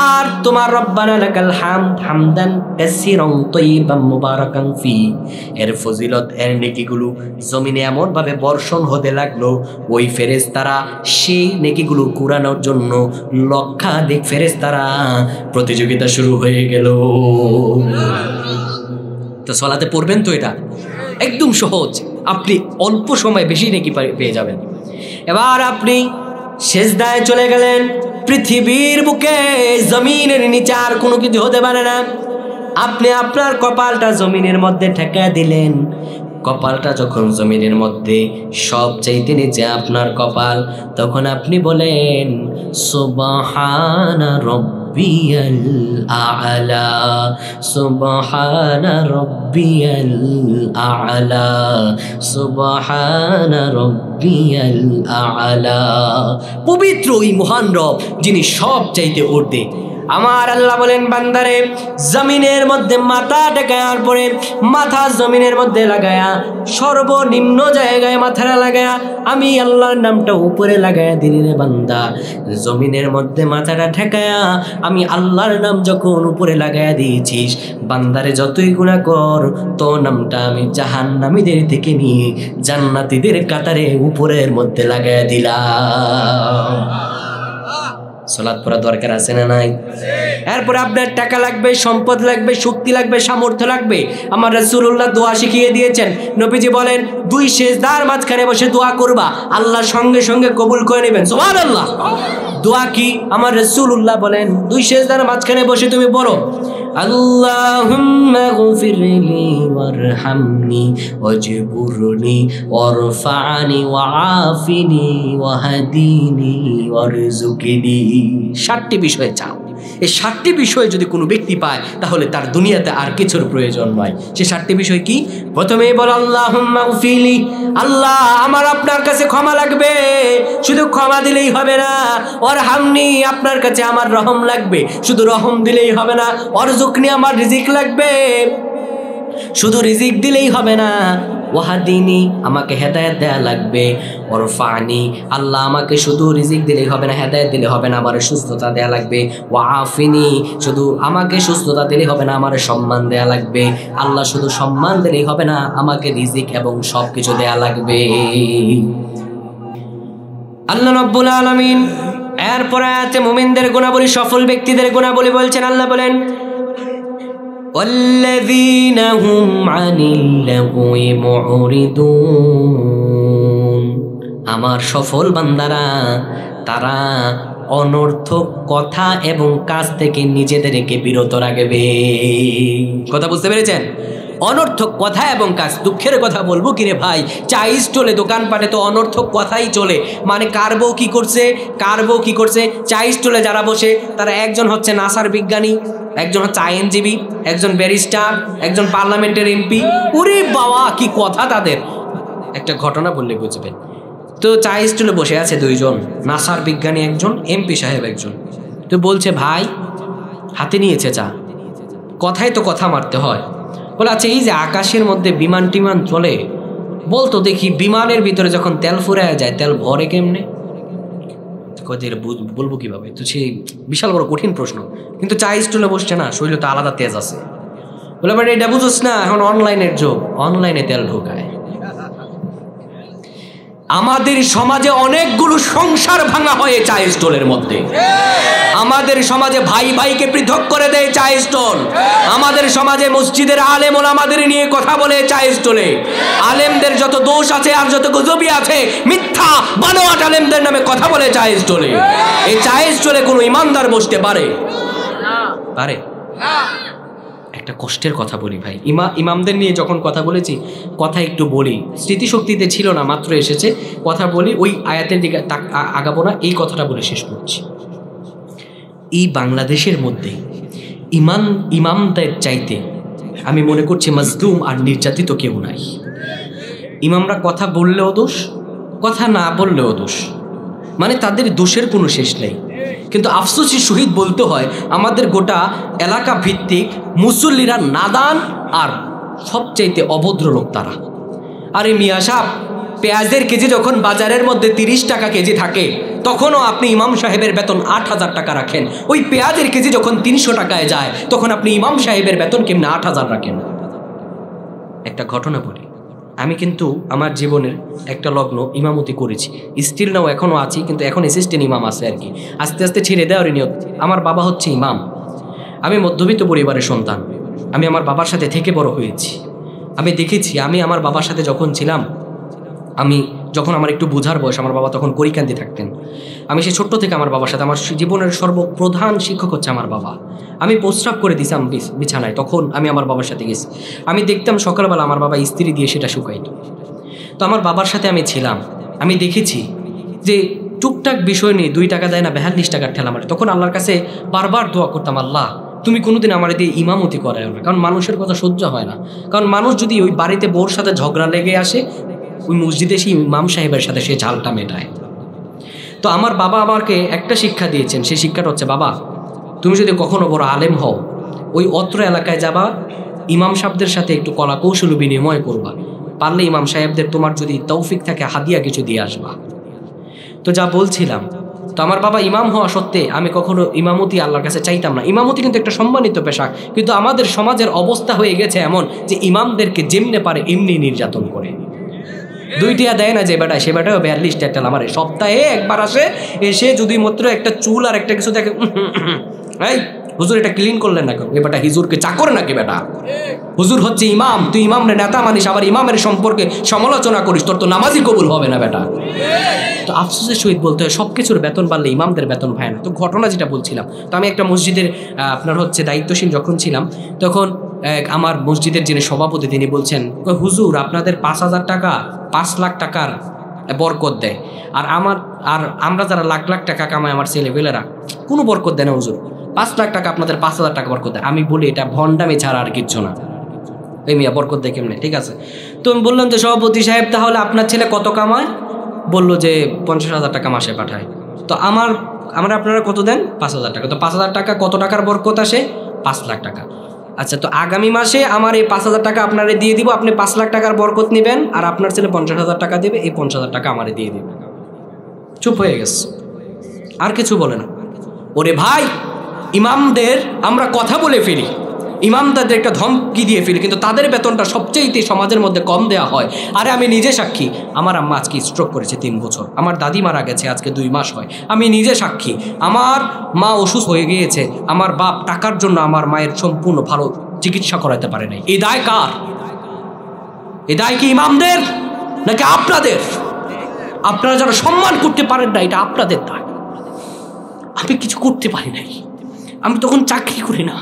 Speaker 1: আর তোমার রব্বানা লাকাল হামদ হামদান কাসীরান তাইয়িবান মুবারাকান ফি এর ফজিলত, এর নেকিগুলো জমিনে এমন ভাবে বর্ষণ হতে লাগলো, ওই ফেরেশতারা সেই নেকিগুলো কুরানোর জন্য লক্ষাধিক ফেরেশতারা প্রতিযোগিতা শুরু হয়ে গেল। তো সালাতে পড়বেন তো, এটা একদম সহজ, আপনি অল্প সময় বেশি নেকি পেয়ে যাবেন। এবার আপনি সেজদায় চলে গেলেন। পৃথিবীর বুকে জমিনের নিচে আর কোনো কিছু হতে পারে না। আপনি আপনার কপালটা জমিনের মধ্যে ঠেকা দিলেন। কপালটা যখন জমিনের মধ্যে সবচাইতে নিচে আপনার কপাল, তখন আপনি বলেন সুবহানা রব্বিয়াল আ'লা, সুবহানা রব্বিয়াল আ'লা, সুবহানা রব্বিয়াল আ'লা। পবিত্র ওই মহান রব যিনি সব চাইতে ঊর্ধ্বে। আমার আল্লাহ বলেন, বান্দারে জমিনের মধ্যে মাথা টেকায়ার পরে মাথা জমিনের মধ্যে লাগায়া সর্বনিম্ন জায়গায় মাথাটা লাগায়া আমি আল্লাহর নামটা উপরে লাগায়া দিলি রে বান্দা। জমিনের মধ্যে মাথাটা ঠেকায়া আমি আল্লাহর নাম যখন উপরে লাগায়া দিয়েছিস, বান্দারে যতই গুনাহ কর তো নামটা আমি জাহান্নামীদের থেকে নিয়ে জান্নাতীদের কাতারে উপরের মধ্যে লাগায়া দিলাম। সালাত পড়া দরকার আছে না নাই? এরপর আপনার টাকা লাগবে, সম্পদ লাগবে, শক্তি লাগবে, সামর্থ্য লাগবে। আমার রাসূলুল্লাহ দোয়া শিখিয়ে দিয়েছেন। নবীজি বলেন, দুই সেজদার মাঝখানে বসে দোয়া করবা, আল্লাহ সঙ্গে সঙ্গে কবুল করে নেবেন। সুবহানাল্লাহ। দোয়া কি? আমার রাসূলুল্লাহ বলেন, দুই সেজদার মাঝখানে বসে তুমি বলো, আল্লাহুম্মা গফিরলি ওয়ারহামনি ওয়াজবুরনি ওয়ারফা'নি ওয়াআফিনি ওয়াহদিনি ওয়ারযুকনি। 7টি বিষয় চাও। এই 7টি বিষয় যদি কোনো ব্যক্তি পায় তাহলে তার দুনিয়াতে আর কিছুর প্রয়োজন নয়। সে 7টি বিষয় কি? প্রথমেই বল আল্লাহুম্মা গফিরলি, আল্লাহ আমার আপনার কাছে ক্ষমা লাগবে, শুধু ক্ষমা দিলেই হবে না। ওয়ারহামনি, আপনার কাছে আমার রহম লাগবে, শুধু রহম দিলেই হবে না। ওয়ারযুকনি, আমার রিজিক লাগবে, শুধু রিজিক দিলেই হবে না। ওয়াহদিনি, আমাকে হেদায়েত দেয়া লাগবে। ওয়ারফা'নি, আল্লাহ আমাকে শুধু রিজিক দিলেই হবে না, হেদায়েত দিলে হবে না, আমার সুস্থতা দেয়া লাগবে। ওয়াআফিনি, শুধু আমাকে সুস্থতা দিলেই হবে না, আমার সম্মান দেয়া লাগবে। আল্লাহ শুধু সম্মান দিলেই হবে না, আমাকে রিজিক এবং সবকিছু দেয়া লাগবে। আল্লাহ রাব্বুল আলামিন এরপর আয়াতে মুমিনদের গুণাবলী, সফল ব্যক্তিদের গুণাবলী বলছেন। আল্লাহ বলেন, والذين هم عن اللغو معرضون, আমার সফল বান্দারা তারা অনর্থক কথা এবং কাজ থেকে নিজেদেরকে বিরত রাখবে। কথা বুঝতে পেরেছেন? অনর্থক কথা এবং কাজ। দুঃখের কথা বলবো কিরে ভাই, চা স্টলে দোকানপাটে তো অনর্থক কথাই চলে। মানে কার বউ কি করছে, কার বউ কি করছে। চা স্টলে যারা বসে তারা একজন হচ্ছে নাসার বিজ্ঞানী, একজন হচ্ছে আইনজীবী, একজন ব্যারিস্টার, একজন পার্লামেন্টের এমপি। ওরে বাবা কি কথা তাদের! একটা ঘটনা বললে বুঝবেন। তো চা স্টলে বসে আছে দুইজন, নাসার বিজ্ঞানী একজন, এমপি সাহেব একজন। তো বলছে, ভাই হাতে নিয়েছে চা, কথাই তো কথা মারতে হয়। বলে, আচ্ছা এই যে আকাশের মধ্যে বিমান টিমান চলে, বলতো দেখি বিমানের ভিতরে যখন তেল ফুরায় যায় তেল ভরে কেমনে? বলবো কিভাবে? তো সেই বিশাল বড় কঠিন প্রশ্ন। কিন্তু চা স্টলে বসছে না, শরীরে তো আলাদা তেজ আছে। বলে, বাট এটা বুঝোস না, এখন অনলাইনের যুগ, অনলাইনে তেল ঢোকায়। আমাদের সমাজে অনেকগুলো সংসার ভাঙা হয় চা স্টলের মধ্যে। আমাদের সমাজে ভাই ভাইকে পৃথক করে দেয় চা স্টল। আমাদের সমাজে মসজিদের আলেম ওলামাদের নিয়ে কথা বলে চা স্টলে। আলেমদের যত দোষ আছে আর যত গজবি আছে, মিথ্যা বানোয়াট আলেমদের নামে কথা বলে চা স্টলে। এই চা স্টলে কোনো ইমানদার বসতে পারে? পারে? একটা কষ্টের কথা বলি ভাই, ইমামদের নিয়ে যখন কথা বলেছি, কথা একটু বলি, স্মৃতিশক্তিতে ছিল না, মাত্র এসেছে, কথা বলি। ওই আয়াতের দিকে আগাবো না, এই কথাটা বলে শেষ করছি। এই বাংলাদেশের মধ্যে ইমামদের চাইতে আমি মনে করছি মাজলুম আর নির্যাতিত কেউ নাই। ইমামরা কথা বললেও দোষ, কথা না বললেও দোষ। মানে তাদের দোষের কোনো শেষ নেই। কিন্তু আফসোসের সহিত বলতে হয় আমাদের গোটা এলাকা ভিত্তিক মুসল্লিরা নাদান আর সবচাইতে অভদ্র লোক তারা। আরে মিয়া সাহেব, পেঁয়াজের কেজি যখন বাজারের মধ্যে 30 টাকা কেজি থাকে তখনও আপনি ইমাম সাহেবের বেতন 8,000 টাকা রাখেন। ওই পেঁয়াজের কেজি যখন 300 টাকায় যায় তখন আপনি ইমাম সাহেবের বেতন কেমনে 8,000 রাখেন? একটা ঘটনা বলি, আমি কিন্তু আমার জীবনের একটা লগ্ন ইমামতি করেছি, স্টিল নাও এখনও আছি, কিন্তু এখন অ্যাসিস্ট্যান্ট ইমাম আছে আর কি, আস্তে আস্তে ছেড়ে দেওয়ার নিয়ত। আমার বাবা হচ্ছে ইমাম, আমি মধ্যবিত্ত পরিবারের সন্তান, আমি আমার বাবার সাথে থেকে বড় হয়েছি। আমি দেখেছি, আমি আমার বাবার সাথে যখন ছিলাম, যখন আমার একটু বোঝার বয়স, আমার বাবা তখন করিকান্দি থাকতেন। আমি সেই ছোট্ট থেকে আমার বাবার সাথে, আমার জীবনের সর্বপ্রধান শিক্ষক হচ্ছে আমার বাবা। আমি প্রস্রাব করে দিতাম বিছানায়, তখন আমি আমার বাবার সাথে গেছি। আমি দেখতাম সকালবেলা আমার বাবা ইস্ত্রি দিয়ে সেটা শুকাইত। তো আমার বাবার সাথে আমি ছিলাম, আমি দেখেছি যে টুকটাক বিষয় নিয়ে 2 টাকা দেয় না 42 টাকার ঠেলা মারে। তখন আল্লাহর কাছে বারবার দোয়া করতাম, আল্লাহ তুমি কোনোদিন আমার দিয়ে ইমামতি করায় না, কারণ মানুষের কথা সহ্য হয় না। কারণ মানুষ যদি ওই বাড়িতে বউর সাথে ঝগড়া লেগে আসে, ওই মসজিদে সেই ইমাম সাহেবের সাথে সে ঝালটা মেটায়। তো আমার বাবা আমাকে একটা শিক্ষা দিয়েছেন, সেই শিক্ষাটা হচ্ছে, বাবা তুমি যদি কখনো বড় আলেম হও, ওই অত্র এলাকায় যাবা, ইমাম সাহেবদের সাথে একটু কলা কৌশল বিনিময় করবা, পারলে ইমাম সাহেবদের তোমার যদি তৌফিক থাকে হাদিয়া কিছু দিয়ে আসবা। তো যা বলছিলাম, তো আমার বাবা ইমাম হওয়া সত্ত্বে আমি কখনো ইমামতি আল্লাহর কাছে চাইতাম না। ইমামতি কিন্তু একটা সম্মানিত পেশা, কিন্তু আমাদের সমাজের অবস্থা হয়ে গেছে এমন যে ইমামদেরকে যেমনে পারে এমনি নির্যাতন করে। 2 টাকা দেয় না যে বেটা, সে বেটাও 42 টাকা আমার সপ্তাহে একবার আসে, এসে যদি মাত্র একটা চুল আর একটা কিছু দেখে, এই হুজুর এটা ক্লিন করলেন না কেন? এ বেটা হিজুরকে চাকর নাকি বেটা? হুজুর হচ্ছে ইমাম, তুই ইমামের নেতা মানিস, আবার ইমামের সম্পর্কে সমালোচনা করিস, তোর তো নামাজই কবুল হবে না বেটা। তো আফসোসের সহিত বলতে হয় সবকিছুর বেতন বাড়লে ইমামদের বেতন হয় না। তো ঘটনা যেটা বলছিলাম, তো আমি একটা মসজিদের আপনার হচ্ছে দায়িত্বশীল যখন ছিলাম, তখন আমার মসজিদের যিনি সভাপতি তিনি বলছেন, হুজুর আপনাদের 5,000 টাকা 5 লাখ টাকার বরকত দেয়, আর আমরা যারা লাখ লাখ টাকা কামাই, আমার ছেলেপেলেরা কোনো বরকত দেয় না হুজুর, 5 লাখ টাকা আপনাদের 5,000 টাকা বরকত দেয়। আমি বলি এটা ভণ্ডামি ছাড়া আর কিচ্ছু না। এই মিয়া বরকত দেয় কেমনে? ঠিক আছে, তো আমি বললাম যে সভাপতি সাহেব তাহলে আপনার ছেলে কত কামায়? বললো যে 50,000 টাকা মাসে পাঠায়। তো আপনারা কত দেন? 5,000 টাকা। তো 5,000 টাকা কত টাকার বরকত আসে? 5 লাখ টাকা। আচ্ছা, তো আগামী মাসে আমার এই 5,000 টাকা আপনারে দিয়ে দিব, আপনি 5 লাখ টাকার বরকত নেবেন, আর আপনার ছেলে 50,000 টাকা দেবে, এই 50,000 টাকা আমারে দিয়ে দেবে। চুপ হয়ে গেছে, আর কিছু বলে না। ওরে ভাই, ইমামদের আমরা কথা বলে ফেলি, ইমামদারদের একটা ধমকি দিয়ে ফেলি, কিন্তু তাদের বেতনটা সবচেয়ে সমাজের মধ্যে কম দেওয়া হয়। আরে আমি নিজে সাক্ষী, আমার আম্মা আজকে স্ট্রোক করেছে 3 বছর, আমার দাদি মারা গেছে আজকে 2 মাস হয়, আমি নিজে সাক্ষী। আমার মা অসুস্থ হয়ে গিয়েছে, আমার বাপ টাকার জন্য আমার মায়ের সম্পূর্ণ ভালো চিকিৎসা করাতে পারে নাই। এই দায় কার? এই দায় কি ইমামদের নাকি আপনাদের? আপনারা যারা সম্মান করতে পারেন না, এটা আপনাদের দায়। আমি কিছু করতে পারি নাই, আমি তখন চাকরি করি না,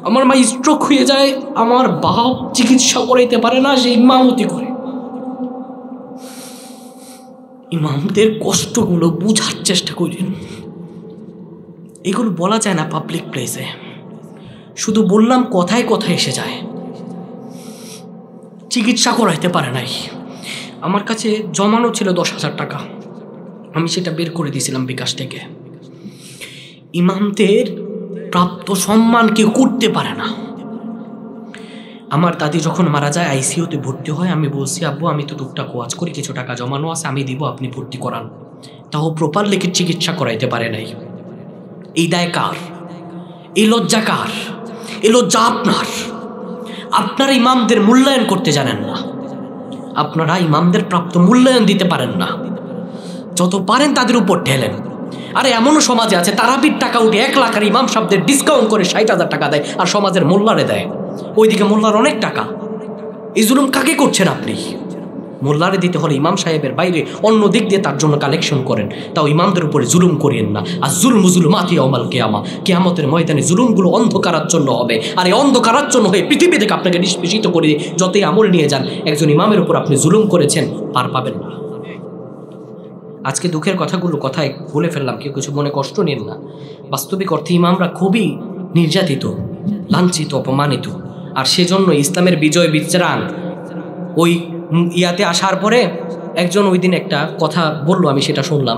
Speaker 1: আমার মা স্ট্রোক হয়ে যায়, আমার বাপ চিকিৎসা করাইতে পারে না, সে ইমামতি করে। ইমামদের কষ্টগুলো বুঝার চেষ্টা করেন। এগুলো বলা যায় না পাবলিক প্লেসে, শুধু বললাম কথায় কথায় এসে যায়। চিকিৎসা করাইতে পারে নাই। আমার কাছে জমানো ছিল 10,000 টাকা, আমি সেটা বের করে দিয়েছিলাম বিকাশ থেকে। ইমামদের প্রাপ্ত সম্মান কেউ করতে পারে না। আমার দাদি যখন মারা যায়, আইসিইউতে ভর্তি হয়, আমি বলছি আব্বু আমি তো টুকটাক ওয়াজ করি, কিছু টাকা জমানো আছে, আমি দিব, আপনি ভর্তি করান। তাও প্রপার লেখে চিকিৎসা করাইতে পারে নাই। এই দায় কার? এই লজ্জা কার? এই লজ্জা আপনার। আপনারা ইমামদের মূল্যায়ন করতে জানেন না, আপনারা ইমামদের প্রাপ্ত মূল্যায়ন দিতে পারেন না। যত পারেন তাদের উপর ঠেলেন। আরে এমনও সমাজে আছে তারাবির টাকা উঠে 1 লাখ আর ইমাম সাহেবদের ডিসকাউন্ট করে 60,000 টাকা দেয়, আর সমাজের মোল্লারে দেয়। ওইদিকে মোল্লার অনেক টাকা। এই জুলুম কাকে করছেন আপনি? মোল্লারে দিতে হলে ইমাম সাহেবের বাইরে অন্য দিক দিয়ে তার জন্য কালেকশন করেন, তাও ইমামদের উপরে জুলুম করিয়েন না। আর জুলুমাতি ইয়াউমাল কিয়ামা, কিয়ামতের ময়দানে জুলুমগুলো অন্ধকারাচ্ছন্ন হবে, আর এই অন্ধকারাচ্ছন্ন হয়ে পৃথিবী থেকে আপনাকে নিষ্পেষিত করে যতই আমল নিয়ে যান, একজন ইমামের উপর আপনি জুলুম করেছেন, পার পাবেন না। আজকে দুঃখের কথাগুলো কথায় বলে ফেললাম, কেউ কিছু মনে কষ্ট নেন না। বাস্তবিক অর্থে ইমামরা খুবই নির্যাতিত, লাঞ্ছিত, অপমানিত। আর সেজন্য ইসলামের বিজয় বিচরান ওই ইয়াতে আসার পরে একজন ওই দিন একটা কথা বললো, আমি সেটা শুনলাম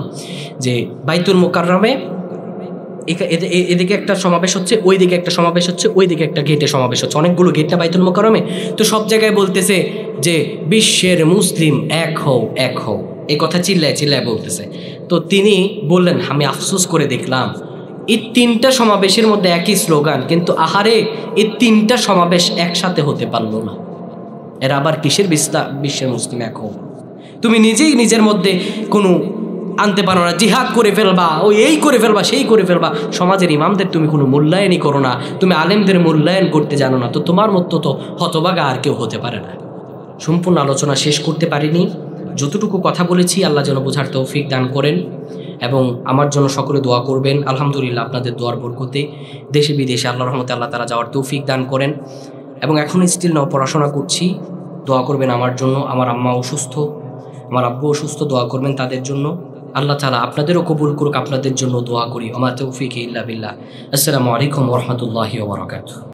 Speaker 1: যে বাইতুল মোকাররমে এদিকে একটা সমাবেশ হচ্ছে, ওই দিকে একটা সমাবেশ হচ্ছে, ওই দিকে একটা গেটে সমাবেশ হচ্ছে, অনেকগুলো গেট না বাইতুল মোকাররমে। তো সব জায়গায় বলতেছে যে বিশ্বের মুসলিম এক হও, এক হও, এই কথা চিল্লায় চিল্লায় বলতেছে। তো তিনি বললেন, আমি আফসোস করে দেখলাম এই 3টা সমাবেশের মধ্যে একই স্লোগান, কিন্তু আহারে এই 3টা সমাবেশ একসাথে হতে পারলো না। এরা আবার কিসের বিশ্বের মুসলিম এক হও? তুমি নিজেই নিজের মধ্যে কোনো আনতে পারো না, জিহাদ করে ফেলবা, ওই এই করে ফেলবা, সেই করে ফেলবা। সমাজের ইমামদের তুমি কোনো মূল্যায়নই করো না, তুমি আলেমদের মূল্যায়ন করতে জানো না, তো তোমার মতো তো হতভাগা আর কেউ হতে পারে না। সম্পূর্ণ আলোচনা শেষ করতে পারিনি, যতটুকু কথা বলেছি আল্লাহ যেন বোঝার তৌফিক দান করেন, এবং আমার জন্য সকলে দোয়া করবেন। আলহামদুলিল্লাহ আপনাদের দোয়ার বরকতে দেশে বিদেশে আল্লাহর রহমতে আল্লাহ তাআলা যাওয়ার তৌফিক দান করেন। এবং এখন স্টিল নাও পড়াশোনা করছি, দোয়া করবেন আমার জন্য। আমার আম্মা অসুস্থ, আমার আব্বু অসুস্থ, দোয়া করবেন তাদের জন্য। আল্লাহ তাআলা আপনাদেরও কবুল করুক, আপনাদের জন্য দোয়া করি। ওমা তৌফিক ইল্লা বিল্লাহ। আসসালামু আলাইকুম ওয়া রাহমাতুল্লাহি ওয়া বারাকাতুহু।